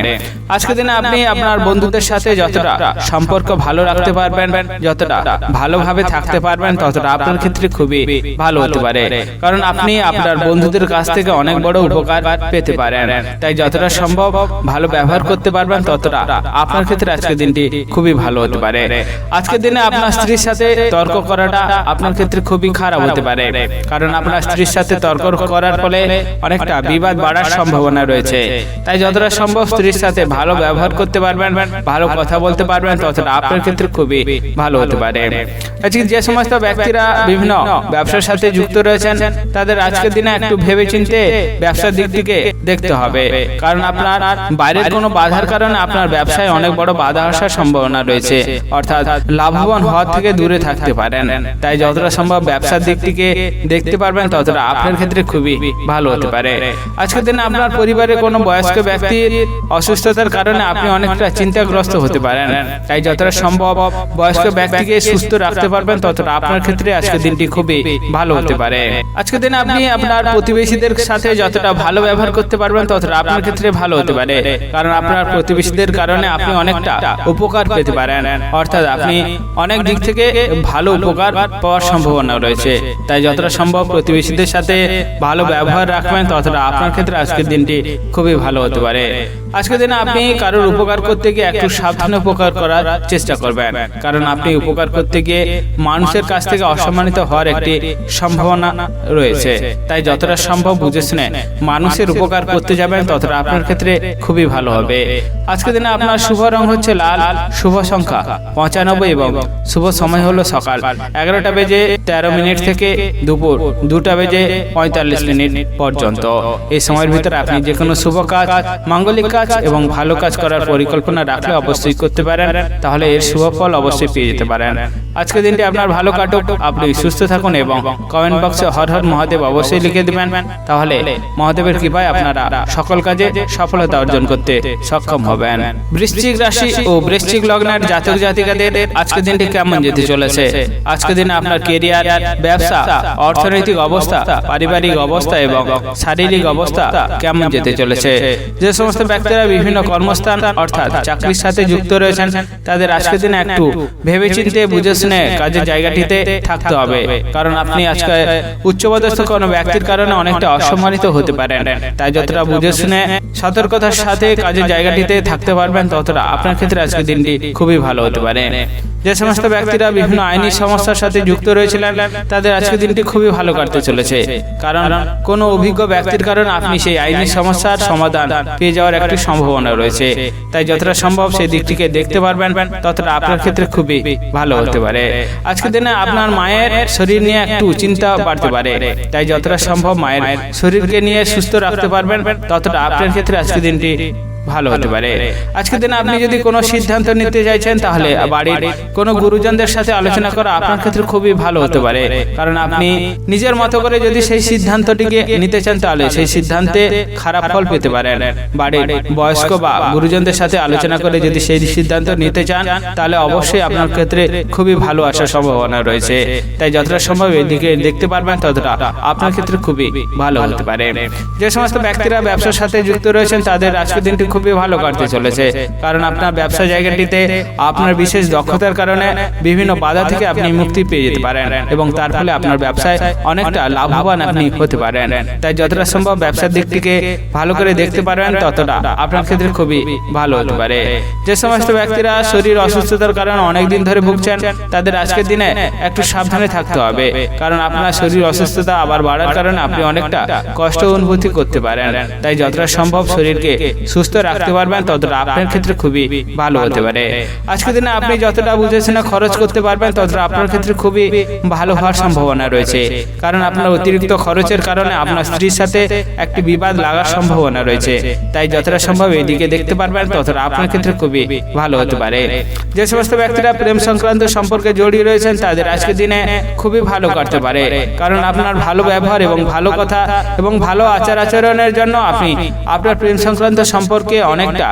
আজকের দিনে আপনি আপনার বন্ধুদের সাথে যতটা সম্পর্ক ভালো রাখতে পারবেন, যতটা ভালোভাবে থাকতে পারবেন ততটা আপনার ক্ষেত্রে খুবই ভালো হতে পারে, কারণ আপনি আপনার বন্ধুদের কাছ থেকে অনেক বড় উপকার পেতে পারেন। তাই যতটা সম্ভব ভালো ব্যবহার করতে পারবেন ততটা আপনার ক্ষেত্রে আজকের দিনটি খুবই ভালো হতে পারে। আজকের দিনে আপনার স্ত্রীর সাথে তর্ক করাটা আপনার ক্ষেত্রে খুবই খারাপ হতে পারে, কারণ আপনার স্ত্রীর সাথে তর্ক করার ফলে অনেকটা বিবাদ বাড়ার সম্ভাবনা রয়েছে। তাই যতটা সম্ভব স্ত্রীর সাথে ভালো ব্যবহার করতে পারবেন, ভালো কথা বলতে পারবেন ততটা আপনার ক্ষেত্রে খুবই ভালো হতে পারে। আজকে যে সমস্ত ব্যক্তিরা বিভিন্ন ব্যবসার সাথে যুক্ত রয়েছেন তাদের আজকের দিনে একটু ভেবেচিন্তে ব্যবসার দিক থেকে দেখতে হবে, কারণ আপনার বাইরের কোনো বাধার কারণে আপনার ব্যবসায় অনেক বড় বাধা আসার সম্ভাবনা রয়েছে, অর্থাৎ লাভবান হওয়ার থেকে দূরে থাকতে পারেন। তাই যতটা সম্ভব ব্যবসার দিক থেকে দেখতে পারবেন ততটা আপনার ক্ষেত্রে খুবই ভালো হতে পারে। আজকের দিনে আপনার পরিবারে কোনো বয়স্ক ব্যক্তির অসুস্থতার কারণে আপনি অনেকটা চিন্তাগ্রস্ত হতে পারেন। তাই যতটা সম্ভব বয়স্ক ব্যক্তিকে সুস্থ রাখতে পারবেন ততটা আপনার ক্ষেত্রে আজকের দিনটি খুবই ভালো হতে পারে। আজকের দিনে আপনি আপনার প্রতিবেশীদের সাথে যতটা ভালো ব্যবহার করতে পারবেন ততটা আপনার ক্ষেত্রে ভালো হতে পারে, কারণ আপনার প্রতিবেশীদের কারণে আপনি অনেকটা উপকার পেতে পারেন, অর্থাৎ আপনি অনেক দিক থেকে ভালো উপকার পাওয়ার সম্ভাবনা রয়েছে। তাই যতটা সম্ভব প্রতিবেশীদের সাথে ভালো ব্যবহার রাখবেন ততটা আপনার ক্ষেত্রে আজকের দিনটি খুবই ভালো হতে পারে। আজকের দিনে আপনি কারোর উপকার করতে গিয়ে একটু সাবধানে উপকার করার চেষ্টা করবেন, কারণ আপনি উপকার করতে গিয়ে মানুষের কাছ থেকে অসম্মানিত হওয়ার একটি সম্ভাবনা রয়েছে। তাই যতটা সম্ভব বুঝে শুনে মানুষের উপকার করতে যাবেন ততটা আপনার ক্ষেত্রে খুবই ভালো হবে। আজকের দিনে আপনার শুভ রং হচ্ছে লাল, শুভ সংখ্যা 95 এবং শুভ সময় হলো সকাল 11:13 থেকে দুপুর 2:45 পর্যন্ত। এই সময়ের ভিতরে আপনি যে কোনো শুভ কাজ, মাঙ্গলিক কাজ এবং ভালো কাজ করার পরিকল্পনা রাখলে অবশ্যই করতে পারেন, তাহলে এর শুভ ফল অবশ্যই পেয়ে যেতে পারেন। আজকের দিনটি আপনার ভালো কাটুক, আপনি সুস্থ থাকুন এবং কমেন্ট বক্সে হর হর মহাদেব অবশ্যই লিখে দেবেন, তাহলে মহাদেবের কৃপায় আপনারা সকল কাজে সফলতা অর্জন করতে সক্ষম হবেন। বৃশ্চিক রাশি ও বৃশ্চিক লগ্নের জাতক জাতিকাদের আজকের দিনটি কেমন যেতে চলেছে? আজকের দিনে আপনার কেরিয়ার, ব্যবসা, অর্থনৈতিক অবস্থা, পারিবারিক অবস্থা এবং শারীরিক অবস্থা কেমন যেতে চলেছে? যে সমস্ত ব্যক্তিরা বিভিন্ন কর্মস্থান অর্থাৎ চাকরির সাথে যুক্ত রয়েছেন, তাদের আজকের দিনে একটু ভেবেচিন্তে বুঝে শুনে কাজের জায়গাটিতে থাকতে হবে, কারণ আপনি আজকে উচ্চপদস্থ কোনো ব্যক্তির কারণে অনেকটা অসম্মানিত হতে পারেন। তাই যতটা বুঝে শুনে সতর্কতার সাথে কাজের জায়গাটিতে থাকতে পারবেন, ততটা আপনার ক্ষেত্রে আজকের দিনটি খুবই ভালো হতে পারে। যে সমস্ত ব্যক্তিরা বিভিন্ন আইনি সমস্যার সাথে যুক্ত রয়েছিলেন, তাদের আজকের দিনটি খুবই ভালো কাটতে চলেছে, কারণ কোনো অভিজ্ঞ ব্যক্তির কারণে আপনি সেই আইনি সমস্যার সমাধান পেয়ে যাওয়ার একটি সম্ভাবনা রয়েছে। তাই যতটা সম্ভব সেই দিকটিকে দেখতে পারবেন, ততটা আপনার ক্ষেত্রে খুবই ভালো হতে পারে। আজকের দিনে আপনার মায়ের শরীর নিয়ে একটু চিন্তা বাড়তে পারে, তাই যতটা সম্ভব মায়ের শরীরকে নিয়ে সুস্থ রাখতে পারবেন, ততটা আপনার ক্ষেত্রে আজকের দিনটি ভালো হতে পারে। আজকের দিনে আপনি যদি কোনো সিদ্ধান্ত নিতে চাইছেন, তাহলে বাড়ির কোনো গুরুজনদের সাথে আলোচনা করা আপনার ক্ষেত্রে খুবই ভালো হতে পারে, কারণ আপনি নিজের মতো করে যদি সেই সিদ্ধান্তটিকে নিতে চান, তাহলে সেই সিদ্ধান্তে খারাপ ফল পেতে পারেন। বাড়ির বয়স্ক বা গুরুজনদের সাথে আলোচনা করে যদি সেই সিদ্ধান্ত নিতে চান, তাহলে অবশ্যই আপনার ক্ষেত্রে খুবই ভালো আসার সম্ভাবনা রয়েছে। তাই যতটা সম্ভব এদিকে দেখতে পারবেন, ততটা আপনার ক্ষেত্রে খুবই ভালো হতে পারে। যে সমস্ত ব্যক্তিরা ব্যবসার সাথে যুক্ত রয়েছেন, তাদের আজকের দিনটি খুবই ভালো কাটতে চলেছে, কারণ আপনার ব্যবসা জায়গাটিতে আপনার বিশেষ দক্ষতার কারণে বিভিন্ন বাধা থেকে আপনি মুক্তি পেয়ে যেতে পারেন এবং তার ফলে আপনার ব্যবসায় অনেকটা লাভবান আপনি হতে পারেন। তাই যতটা সম্ভব ব্যবসার দিকটিকে ভালো করে দেখতে পারবেন, ততটা আপনার ক্ষেত্রে খুবই ভালো হতে পারে। যে সমস্ত ব্যক্তিরা শরীর অসুস্থতার কারণে অনেকদিন ধরে ভুগছেন, তাদের আজকের দিনে একটু সাবধানে থাকতে হবে, কারণ আপনার শরীর অসুস্থতা আবার বাড়ার কারণে আপনি অনেকটা কষ্ট অনুভূতি করতে পারেন। তাই যতটা সম্ভব শরীরকে সুস্থ রাখতে পারবেন, ততটা আপনার ক্ষেত্রে খুবই ভালো হতে পারে। আজকের দিনে আপনি যতটা বুঝে শুনে খরচ করতে পারবেন, ততটা আপনার ক্ষেত্রে খুবই ভালো হওয়ার সম্ভাবনা রয়েছে, কারণ আপনার অতিরিক্ত খরচের কারণে আপনার স্ত্রীর সাথে একটি বিবাদ লাগার সম্ভাবনা রয়েছে। তাই যতটা সম্ভব এদিকে দেখতে পারবেন, ততটা আপনার ক্ষেত্রে খুবই ভালো হতে পারে। যে সমস্ত ব্যক্তিরা প্রেম সংক্রান্ত সম্পর্কে জড়িয়ে রয়েছেন, তাদের আজকের দিনে খুবই ভালো কাটতে পারে, কারণ আপনার ভালো ব্যবহার এবং ভালো কথা এবং ভালো আচার আচরণের জন্য আপনি আপনার প্রেম সংক্রান্ত সম্পর্কে অনেকটা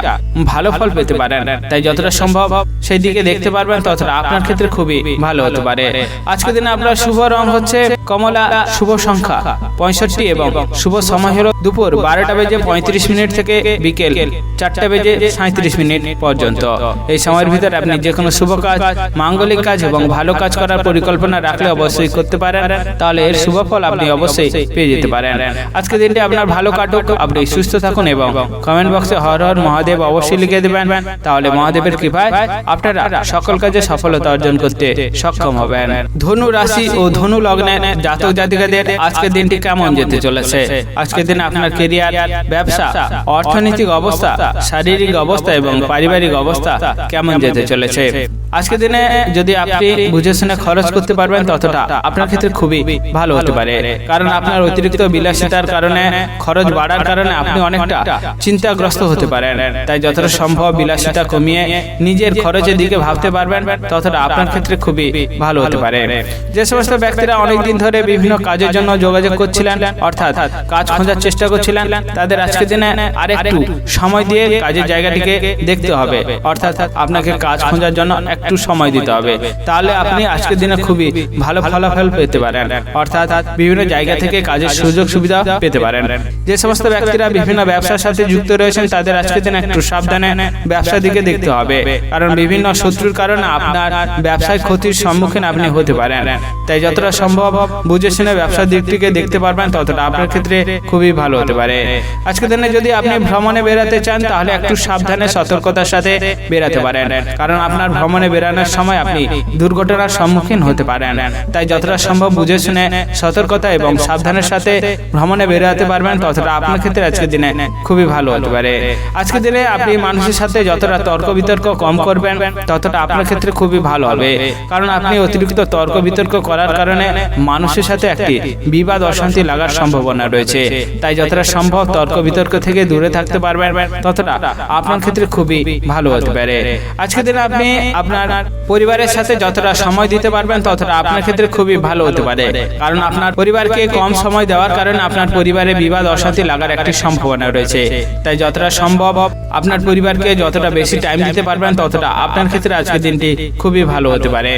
ভালো ফল পেতে পারেন। তাই যতটা সম্ভব সেই দিকে দেখতে পারবেন, ততটা আপনার ক্ষেত্রে খুবই ভালো হতে পারে। আজকের দিনে আপনার শুভ রং হচ্ছে কমলা, শুভ সংখ্যা 65 এবং শুভ সময় হলো দুপুর 12:35 থেকে বিকেল 4:37 পর্যন্ত। এই সময়ের ভিতরে আপনি যে কোনো শুভ কাজ, মাঙ্গলিক কাজ এবং ভালো কাজ করার পরিকল্পনা রাখলে অবশ্যই করতে পারেন, তাহলে এর শুভ ফল আপনি অবশ্যই পেয়ে যেতে পারেন। আজকের দিনটি আপনার ভালো কাটুক, আপনি সুস্থ থাকুন এবং কমেন্ট বক্সে হর হর মহাদেব অবশ্যই লিখে দেবেন, তাহলে মহাদেবের কৃপায় আপনারা সকল কাজে সফলতা অর্জন করতে সক্ষম হবেন। ধনু রাশি ও ধনু লগ্নের জাতক জাতিকাদের আজকের দিনটি কেমন যেতে চলেছে? আজকের দিনে আপনার কেরিয়ার, ব্যবসা, অর্থনৈতিক অবস্থা, শারীরিক অবস্থা এবং পারিবারিক অবস্থা কেমন যেতে চলেছে? আজকের দিনে যদি আপনি বুঝে শুনে খরচ করতে পারবেন, ততটা আপনার ক্ষেত্রে খুবই ভালো হতে পারে, কারণ আপনার অতিরিক্ত বিলাসিতার কারণে, খরচ বাড়ার কারণে আপনি অনেকটা চিন্তাগ্রস্ত হতে পারেন। তাই যতটা সম্ভব বিলাসিতা কমিয়ে নিজের খরচের দিকে ভাবতে পারবেন, ততটা আপনার ক্ষেত্রে খুবই ভালো হতে পারে। যে সমস্ত ব্যক্তিরা অনেকদিন ধরে বিভিন্ন কাজের জন্য যোগাযোগ করছিলেন, অর্থাৎ কাজ খোঁজার চেষ্টা করছিলেন, তাদের আজকের দিনে আরেকটু সময় দিয়ে কাজের জায়গাটিকে দেখতে হবে, অর্থাৎ আপনাকে কাজ খোঁজার জন্য একটু সময় দিতে হবে, তাহলে আপনি আজকের দিনে খুবই ভালো ফলাফল পেতে পারেন, অর্থাৎ বিভিন্ন জায়গা থেকে কাজের সুযোগ সুবিধা পেতে পারেন। যে সমস্ত ব্যক্তিরা বিভিন্ন ব্যবসার সাথে যুক্ত রয়েছেন, তাদের আজকের দিনে একটু সাবধানে ব্যবসার দিকে দেখতে হবে, কারণ বিভিন্ন শত্রুর কারণে আপনার ব্যবসায় ক্ষতির সম্মুখীন আপনি হতে পারেন। তাই যতটা সম্ভব বুঝে শুনে ব্যবসার দিকটিকে দেখতে পারবেন, ততটা আপনার ক্ষেত্রে খুবই ভালো হতে পারে। আজকের দিনে যদি আপনি ভ্রমণে বেরাতে চান, তাহলে একটু সাবধানে সতর্কতার সাথে বেরাতে পারেন, কারণ আপনার ভ্রমণে বেরানোর সময় আপনি দুর্ঘটনার সম্মুখীন হতে পারেন। তাই যতটা সম্ভব বুঝে শুনে সতর্কতা এবং সাবধানের সাথে ভ্রমণে বেরাতে পারবেন, ততটা আপনার ক্ষেত্রে আজকের দিনে খুবই ভালো হতে পারে। আজকের দিনে আপনি মানুষের সাথে যতটা তর্ক বিতর্ক কম করবেন ততটা আপনার ক্ষেত্রে খুবই ভালো হবে, কারণ আপনি অতিরিক্ত তর্ক বিতর্ক করার কারণে মানুষের সাথে একটি বিবাদ অশান্তি লাগার সম্ভাবনা রয়েছে। তাই যতটা সম্ভব তর্ক বিতর্ক থেকে দূরে থাকতে পারবেন ততটা আপনার ক্ষেত্রে খুবই ভালো হতে পারে। আজকের দিনে আপনি আপনার পরিবারের সাথে যতটা সময় দিতে পারবেন ততটা আপনার ক্ষেত্রে খুবই ভালো হতে পারে, কারণ আপনার পরিবারকে কম সময় দেওয়ার কারণে আপনার পরিবারে বিবাদ অশান্তি লাগার একটি সম্ভাবনা রয়েছে। তাই যতটা সম্ভব আপনার পরিবারকে যতটা বেশি টাইম দিতে পারবেন ততটা আপনার ক্ষেত্রে আজকের দিনটি খুবই ভালো হতে পারে।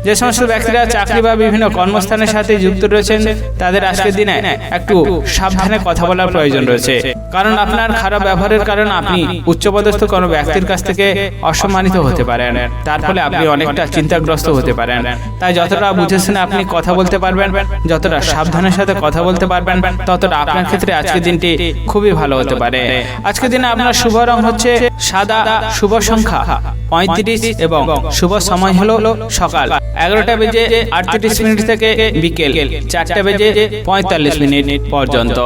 যে সমস্ত ব্যক্তিরা চাকরি বা বিভিন্ন কর্মস্থানের সাথে যুক্ত রয়েছেন তাদের আজকের দিনে একটু সাবধানে কথা বলার প্রয়োজন রয়েছে, কারণ আপনার খারাপ ব্যবহারের কারণে আপনি উচ্চপদস্থ কোনো ব্যক্তির কাছ থেকে অসম্মানিত হতে পারেন, তার ফলে আপনি অনেকটা চিন্তাগ্রস্ত হতে পারেন। তাই যতটা বুঝে শুনে আপনি কথা বলতে পারবেন, যতটা সাবধানের সাথে কথা বলতে পারবেন ততটা আপনার ক্ষেত্রে আজকের দিনটি খুবই ভালো হতে পারে। আজকের দিনে আপনার শুভ রং হচ্ছে সাদা, শুভ সংখ্যা 35 এবং শুভ সময় হলো সকাল 11টা বেজে 38 মিনিট থেকে বিকেল 4টা বেজে 45 মিনিট পর্যন্ত।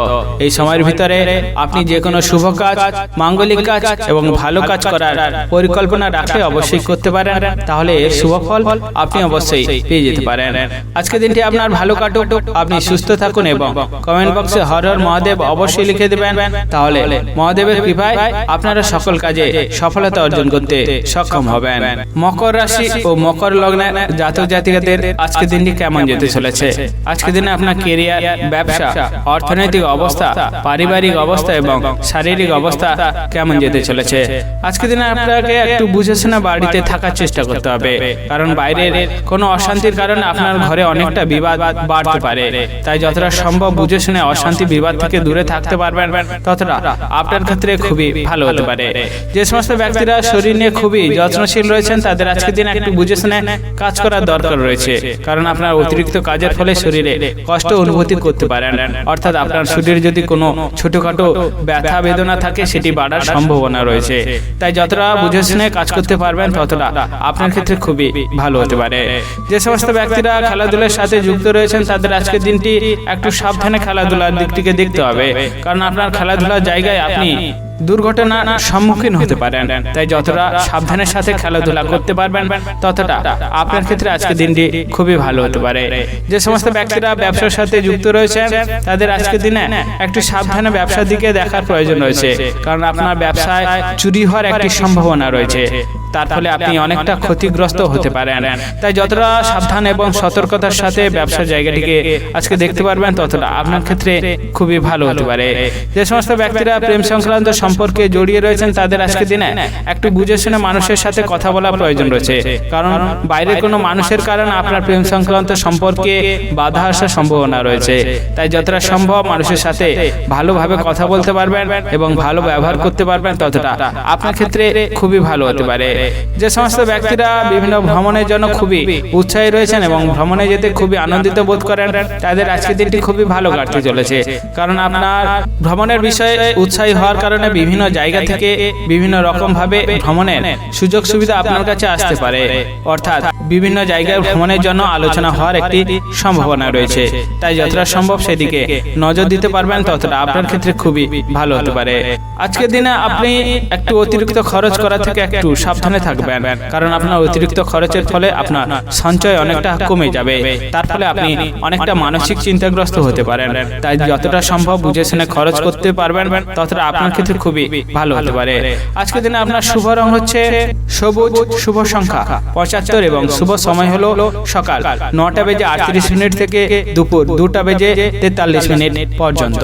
এই সময়ের ভিতরে আপনি যে কোনো শুভ কাজ, মাঙ্গলিক কাজ এবং ভালো কাজ করার পরিকল্পনা রাখলে অবশ্যই করতে পারেন, তাহলে এর শুভ ফল আপনি অবশ্যই পেয়ে যেতে পারেন। আজকের দিনটি আপনার ভালো কাটুক, আপনি সুস্থ থাকুন এবং কমেন্ট বক্সে হর হর মহাদেব অবশ্যই লিখে দেবেন, তাহলে মহাদেবের কৃপায় আপনারা সকল কাজে সফলতা অর্জন করতে সক্ষম হবেন। মকর রাশি ও মকর লগ্নের জাতক জাতিকাদের আজকের দিনটি কেমন যেতে চলেছে? আজকের দিনে আপনার কেরিয়ার, ব্যবসা, অর্থনৈতিক অবস্থা, পারিবারিক অবস্থা এবং শারীরিক অবস্থা কেমন যেতে চলেছে? আজকের দিনে আপনাকে একটু বুঝে শুনে বাড়িতে থাকার চেষ্টা করতে হবে, কারণ বাইরের কোনো অশান্তির কারণে আপনার ঘরে অনেকটা বিবাদ বাড়তে পারে। তাই যতটা সম্ভব বুঝে শুনে অশান্তি বিবাদ থেকে দূরে থাকতে পারবেন ততটা আপনার ক্ষেত্রে খুবই ভালো হতে পারে। যে সমস্ত ব্যক্তিরা শরীর নিয়ে খুবই যত্নশীল রয়েছেন তাদের আজকের দিনে একটু বুঝে শুনে কাজ করার দরকার রয়েছে, কারণ আপনার অতিরিক্ত কাজের ফলে শরীরে কষ্ট অনুভূতি করতে পারেন, অর্থাৎ আপনার শরীরে যদি কোনো ছোটখাটো ব্যথা বেদনা থাকে সেটি বাড়ার সম্ভাবনা রয়েছে। তাই যতটা বুঝে শুনে কাজ করতে পারবেন ততটা আপনার ক্ষেত্রে খুবই ভালো হতে পারে। যে সমস্ত ব্যক্তিরা খেলাধুলার সাথে যুক্ত রয়েছেন তাদের আজকের দিনটি একটু সাবধানে খেলাধুলার দিকটিকে দেখতে হবে, কারণ আপনার খেলাধুলার জায়গায় আপনি দুর্ঘটনার সম্মুখীন হতে পারেন। তাই যতটা সাবধানের সাথে খেলাধুলা করতে পারবেন ততটা আপনার ক্ষেত্রে আজকের দিনটি খুবই ভালো হতে পারে। যে সমস্ত ব্যক্তিরা ব্যবসার সাথে যুক্ত রয়েছেন তাদের আজকের দিনে একটু সাবধানে ব্যবসার দিকে দেখার প্রয়োজন রয়েছে, কারণ আপনার ব্যবসায় চুরি হওয়ার একটি সম্ভাবনা রয়েছে, তার ফলে আপনি অনেকটা ক্ষতিগ্রস্ত হতে পারেন। তাই যতটা সাবধান এবং সতর্কতার সাথে ব্যবসার জায়গাটিকে আজকে দেখতে পারবেন ততটা আপনার ক্ষেত্রে খুবই ভালো হতে পারে। যে সমস্ত ব্যক্তিরা প্রেম সংক্রান্ত সম্পর্কে জড়িয়ে রয়েছেন তাদের আজকের দিনে একটু বুঝে শুনে মানুষের সাথে কথা বলা প্রয়োজন রয়েছে, কারণ বাইরের কোনো মানুষের কারণে আপনার প্রেম সংক্রান্ত সম্পর্কে বাধা আসার সম্ভাবনা রয়েছে। তাই যতটা সম্ভব মানুষের সাথে ভালোভাবে কথা বলতে পারবেন এবং ভালো ব্যবহার করতে পারবেন ততটা আপনার ক্ষেত্রে খুবই ভালো হতে পারে। যে সমস্ত ব্যক্তিরা বিভিন্ন ভ্রমণের জন্য খুবই উৎসাহী রয়েছেন এবং ভ্রমণে যেতে খুবই আনন্দিত বোধ করেন তাদের আজকের দিনটি খুবই ভালো কাটতে চলেছে, কারণ আপনার ভ্রমণের বিষয়ে উৎসাহী হওয়ার কারণে বিভিন্ন জায়গা থেকে বিভিন্ন রকম ভাবে ভ্রমণের সুযোগ সুবিধা আপনার কাছে আসতে পারে, অর্থাৎ বিভিন্ন জায়গায় ভ্রমণের জন্য আলোচনা হওয়ার একটি সম্ভাবনা রয়েছে। তাই যতটা সম্ভব সেদিকে নজর দিতে পারবেন ততটা আপনার ক্ষেত্রে খুবই ভালো হতে পারে। আজকের দিনে আপনি একটু অতিরিক্ত খরচ করা থেকে একটু সাবধানে থাকবেন, কারণ আপনার অতিরিক্ত খরচের ফলে আপনার সঞ্চয় অনেকটা কমে যাবে, তার ফলে আপনি অনেকটা মানসিক চিন্তাগ্রস্ত হতে পারেন। তাই যতটা সম্ভব বুঝে শুনে খরচ করতে পারবেন ততটা আপনার ক্ষেত্রে খুবই ভালো হতে পারে। আজকের দিনে আপনার শুভ রং হচ্ছে সবুজ, শুভ সংখ্যা 75 এবং শুভ সময় হলো সকাল 9টা বেজে 38 মিনিট থেকে দুপুর 2টা বেজে 43 মিনিট পর্যন্ত।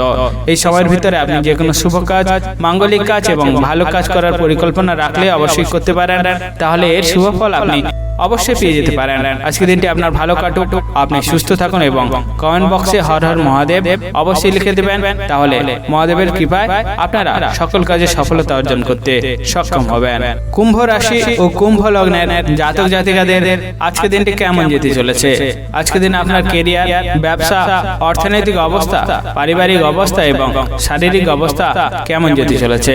এই সময়ের ভিতরে আপনি যে কোনো শুভ কাজ, মাঙ্গলিক কাজ এবং ভালো কাজ করার পরিকল্পনা রাখলে অবশ্যই করতে পারেন, তাহলে এর শুভ ফল আপনি অবশ্যই পেয়ে যেতে পারেন। আজকের দিনটি আপনার ভালো কাটুক, আপনি সুস্থ থাকুন এবং কমেন্ট বক্সে হর হর মহাদেব অবশ্যই লিখে দেবেন, তাহলে মহাদেবের কৃপায় আপনারা সকল কাজে সফলতা অর্জন করতে সক্ষম হবেন। কুম্ভ রাশি ও কুম্ভ লগ্নের জাতক জাতিকাদের আজকের দিনটি কেমন যেতে চলেছে? আজকের দিন আপনার কেরিয়ার, ব্যবসা, অর্থনৈতিক অবস্থা, পারিবারিক অবস্থা এবং শারীরিক অবস্থা কেমন যেতে চলেছে?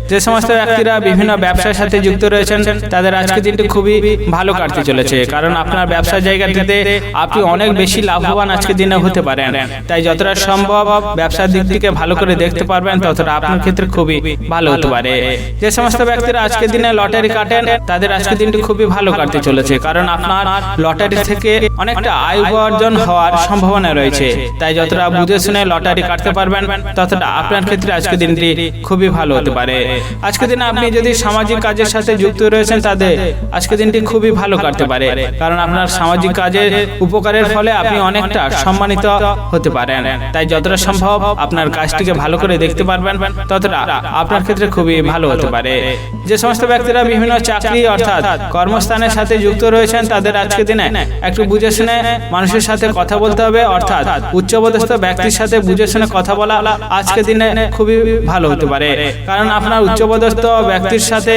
যে সমস্ত ব্যক্তিরা বিভিন্ন ব্যবসার সাথে যুক্ত রয়েছেন তাদের আজকের দিনটি খুবই ভালো কাটছে কাটতে চলেছে, কারণ আপনার ব্যবসার জায়গাটিতে আপনি অনেক বেশি লাভবান আজকের দিনে হতে পারেন। তাই যতটা সম্ভব ব্যবসার দিক থেকে ভালো করে দেখতে পারবেন, ততটা আপনার ক্ষেত্রে খুবই ভালো হতে পারে। যে সমস্ত ব্যক্তিরা আজকের দিনে লটারি কাটেন তাদের আজকের দিনটি খুবই ভালো কাটতে চলেছে, কারণ আপনার লটারি থেকে অনেকটা আয় উপার্জন হওয়ার সম্ভাবনা রয়েছে। তাই যতটা বুঝে শুনে লটারি কাটতে পারবেন ততটা আপনার ক্ষেত্রে আজকের দিনটি খুবই ভালো হতে পারে। আজকের দিনে আপনি যদি সামাজিক কাজের সাথে যুক্ত রয়েছেন তাদের আজকের দিনটি খুবই ভালো কাটতে পারে, কারণ আপনার সামাজিক কাজের উপকারের ফলে আপনি অনেকটা সম্মানিত হতে পারেন। তাই যতটা সম্ভব আপনার কাজটিকে ভালো করে দেখতে পারবেন ততটা আপনার ক্ষেত্রে খুবই ভালো হতে পারে। যে সমস্ত ব্যক্তিরা বিভিন্ন চাকরি অর্থাৎ কর্মস্থানের সাথে যুক্ত রয়েছেন তাদের আজকের দিনে একটু বুঝে শুনে মানুষের সাথে কথা বলতে হবে, অর্থাৎ উচ্চপদস্থ ব্যক্তির সাথে বুঝে শুনে কথা বলা আজকের দিনে খুবই ভালো হতে পারে, কারণ আপনার উচ্চপদস্থ ব্যক্তির সাথে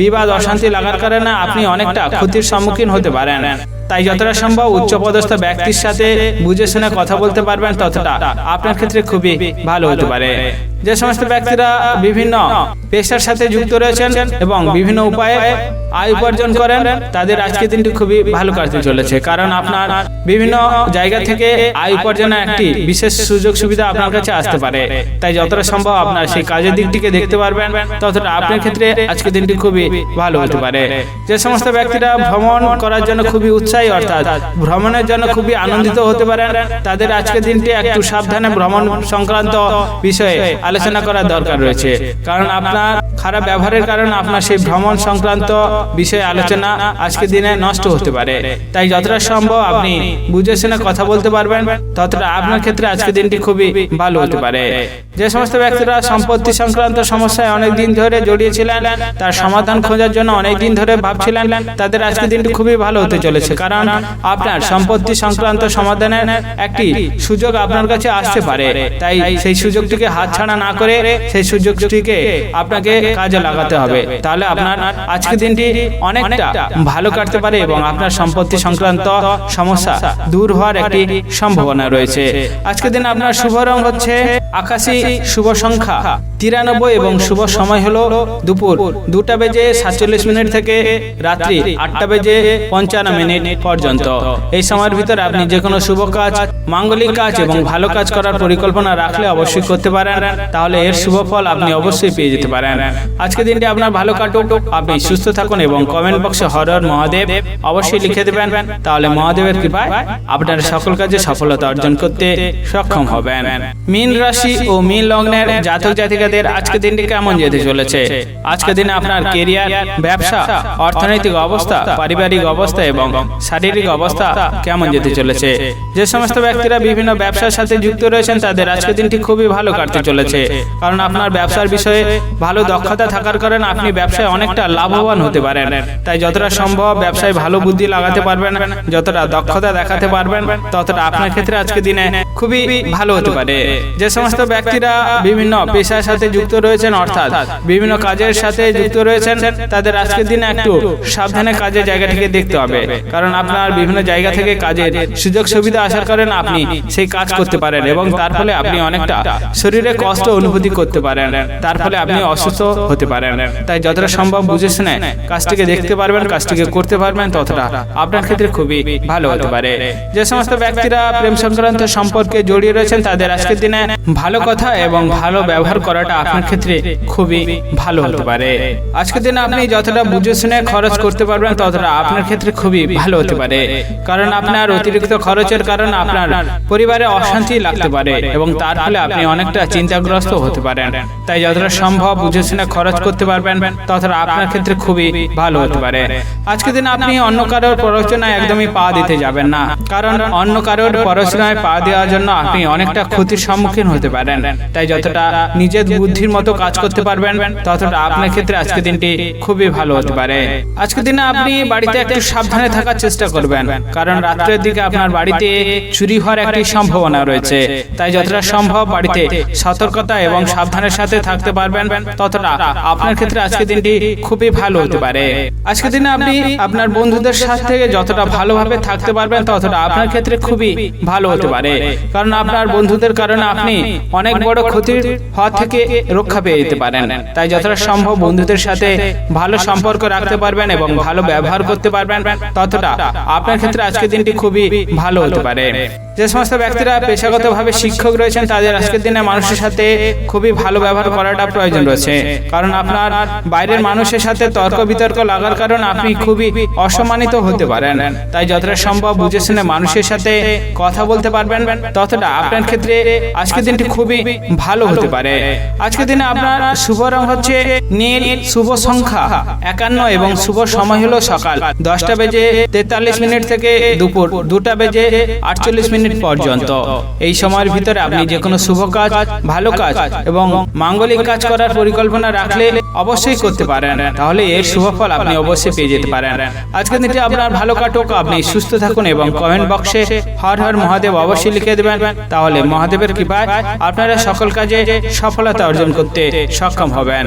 বিবাদ অশান্তি লাগার কারণে আপনি অনেকটা ক্ষতির সম্মুখীন হতে পারেন। তাই যতটা সম্ভব উচ্চপদস্থ ব্যক্তির সাথে বুঝে শুনে কথা বলতে পারবেন ততটা আপনার ক্ষেত্রে খুবই ভালো হতে পারে। যে সমস্ত ব্যক্তিরা বিভিন্ন পেশার সাথে যুক্ত রয়েছেন এবং বিভিন্ন উপায়ে আয় উপার্জন করেন তাদের আজকের দিনটি খুবই ভালো কাটতে চলেছে, কারণ আপনার বিভিন্ন জায়গা থেকে আয় উপার্জনের একটি বিশেষ সুযোগ সুবিধা আপনার কাছে আসতে পারে। তাই যতটা সম্ভব আপনার সেই কাজের দিকটিকে দেখতে পারবেন ততটা আপনার ক্ষেত্রে আজকের দিনটি খুবই ভালো হতে পারে। যে সমস্ত ব্যক্তিরা ভ্রমণ করার জন্য খুবই উৎসাহী অর্থাৎ ভ্রমণের জন্য খুবই আনন্দিত হতে পারেন তাদের আজকের দিনটি একটু সাবধানে ভ্রমণ সংক্রান্ত বিষয়ে আলোচনা করার দরকার রয়েছে, কারণ আপনার খারাপ ব্যবহারের কারণে আপনার সেই ভ্রমণ সংক্রান্ত বিষয়ে আলোচনা আজকের দিনে নষ্ট হতে পারে। তাই যতটা সম্ভব আপনি বুঝে শুনে কথা বলতে পারবেন ততটা আপনার ক্ষেত্রে আজকের দিনটি খুবই ভালো হতে পারে। যে সমস্ত ব্যক্তিরা সম্পত্তি সংক্রান্ত সমস্যায় অনেক দিন ধরে জড়িয়েছিলেন তার সমাধান খোঁজার জন্য অনেক দিন ধরে ভাবছিলেন তাদের আজকের দিনটি খুবই ভালো হতে চলেছে, কারণ আপনার সম্পত্তি সংক্রান্ত সমাধানের একটি সুযোগ আপনার কাছে আসতে পারে। তাই সেই সুযোগটিকে হাতছাড়া না করে সেই সুযোগটিকে আপনাকে কাজে লাগাতে হবে, তাহলে আপনার আজকের দিনটি অনেকটা ভালো কাটতে পারে এবং আপনার সম্পত্তি সংক্রান্ত সমস্যা দূর হওয়ার একটি সম্ভাবনা রয়েছে। আজকের দিন আপনার শুভ রং হচ্ছে আকাশী, শুভ সংখ্যা 93 এবং শুভ সময় হলো দুপুর 2:47 থেকে রাত্রি 8:55 পর্যন্ত। এই সময়ের ভিতরে আপনি যে কোনো শুভ কাজ, মাঙ্গলিক কাজ এবং ভালো কাজ করার পরিকল্পনা রাখলে অবশ্যই করতে পারেন, তাহলে এর শুভ ফল আপনি অবশ্যই পেয়ে যেতে পারেন। আজকের দিনটি আপনার ভালো কাটুক, আপনি সুস্থ থাকুন এবং কমেন্ট বক্সে হর হর মহাদেব অবশ্যই লিখে দেবেন, তাহলে মহাদেবের কৃপায় আপনারা সকল কাজে সফলতা অর্জন করতে সক্ষম হবেন। মীন রাশি ও মীন লগ্নের জাতক জাতিকাদের আজকের দিনটি কেমন যেতে চলেছে? আজকের দিনে আপনার কেরিয়ার, ব্যবসা, অর্থনৈতিক অবস্থা, পারিবারিক অবস্থা এবং শারীরিক অবস্থা কেমন যেতে চলেছে? যে সমস্ত ব্যক্তিরা বিভিন্ন ব্যবসার সাথে যুক্ত রয়েছেন তাদের আজকের দিনটি খুবই ভালো কাটতে চলেছে, কারণ আপনার ব্যবসার বিষয়ে ভালো দক্ষতা থাকার কারণে আপনি ব্যবসায় অনেকটা লাভবান হতে পারেন। তাই যতটা সম্ভব ব্যবসায় ভালো বুদ্ধি লাগাতে পারবেন, যতটা দক্ষতা দেখাতে পারবেন ততটা আপনার ক্ষেত্রে আজকের দিনে খুবই ভালো হতে পারে। যে সমস্ত ব্যক্তিরা বিভিন্ন পেশার সাথে যুক্ত রয়েছেন অর্থাৎ বিভিন্ন কাজের সাথে যুক্ত রয়েছেন তাদের আজকের দিনে একটু সাবধানে কাজের জায়গাটিকে দেখতে হবে, কারণ আপনার বিভিন্ন জায়গা থেকে কাজের সুযোগ সুবিধা আসার কারণে আপনি সেই কাজ করতে পারেন এবং তার ফলে আপনি অনেকটা শরীরে কষ্ট অনুভূতি করতে পারেন, তার ফলে আপনি অসুস্থ হতে পারেন। তাই যতটা সম্ভব বুঝে শুনে কাজটিকে দেখতে পারবেন, কাজটিকে করতে পারবেন ততটা আপনার ক্ষেত্রে খুবই ভালো হতে পারে। যে সমস্ত ব্যক্তিরা প্রেম সংক্রান্ত সম্পর্কে জড়িয়ে রয়েছেন তাদের আজকের দিনে ভালো কথা এবং ভালো ব্যবহার করাটা আপনার ক্ষেত্রে খুবই ভালো হতে পারে। আজকের দিনে আপনি যতটা বুঝে শুনে খরচ করতে পারবেন ততটা আপনার ক্ষেত্রে খুবই ভালো হতে পারে, কারণ আপনার অতিরিক্ত খরচের কারণে আপনার পরিবারে অশান্তি লাগতে পারে এবং তার ফলে আপনি অনেকটা চিন্তাগ্রস্ত হতে পারেন। তাই যতটা সম্ভব বুঝে শুনে খরচ করতে পারবেন ততটা আপনার ক্ষেত্রে খুবই ভালো হতে পারে। আজকের দিনে আপনি অন্য কারোর প্ররোচনায় একদমই পা দিতে যাবেন না, কারণ অন্য কারোর প্ররোচনায় পা দেওয়ার জন্য আপনি অনেকটা ক্ষতির সম্মুখীন হতে পারেন। তাই যতটা নিজের বুদ্ধির মতো কাজ করতে পারবেন ততটা আপনার ক্ষেত্রে আজকের দিনটি খুবই ভালো হতে পারে। আজকের দিনে আপনি বাড়িতে একটু সাবধানে থাকার চেষ্টা চেষ্টা করবেন, কারণ রাত্রের দিকে আপনার বাড়িতে চুরি হওয়ার একটি সম্ভাবনা রয়েছে। তাই যতটা সম্ভব বাড়িতে সতর্কতা এবং সাবধানের সাথে থাকতে পারবেন, ততটা আপনার ক্ষেত্রে আজকের দিনটি খুবই ভালো হতে পারে। আজকের দিনে আপনি আপনার বন্ধুদের সাথে যতটা ভালোভাবে থাকতে পারবেন, ততটা আপনার ক্ষেত্রে খুবই ভালো হতে পারে, কারণ আপনার বন্ধুদের কারণে আপনি অনেক বড় ক্ষতির হাত থেকে রক্ষা পেয়ে যেতে পারেন। তাই যতটা সম্ভব বন্ধুদের সাথে ভালো সম্পর্ক রাখতে পারবেন এবং ভালো ব্যবহার করতে পারবেন, ততটা আপনার ক্ষেত্রে আজকের দিনটি খুবই ভালো হতে পারে। যে সমস্ত ব্যক্তিরা পেশাগতভাবে শিক্ষক রয়েছেন, তাদের আজকের দিনে মানুষের সাথে খুবই ভালো ব্যবহার করাটা প্রয়োজন রয়েছে, কারণ আপনার বাইরের মানুষের সাথে তর্ক বিতর্ক লাগার কারণে আপনি খুবই অসম্মানিত হতে পারেন। তাই যতটা সম্ভব বুঝে শুনে মানুষের সাথে কথা বলতে পারবেন, ততটা আপনার ক্ষেত্রে আজকের দিনটি খুবই ভালো হতে পারে। আজকের দিনে আপনার শুভ রং হচ্ছে নীল, শুভ সংখ্যা 51 এবং শুভ সময় হলো সকাল 10:43 থেকে দুপুর 2:48 পর্যন্ত। এই সময়ের ভিতরে আপনি যে কোনো শুভ কাজ, ভালো কাজ এবং মাঙ্গলিক কাজ করার পরিকল্পনা রাখলে অবশ্যই করতে পারেন, তাহলে এর শুভ ফল আপনি অবশ্যই পেয়ে যেতে পারেন। আজকের দিনটি আপনার ভালো কাটুক, আপনি সুস্থ থাকুন এবং কমেন্ট বক্সে হর হর মহাদেব অবশ্যই লিখে দেবেন, তাহলে মহাদেবের কৃপায় আপনারা সকল কাজে সফলতা অর্জন করতে সক্ষম হবেন।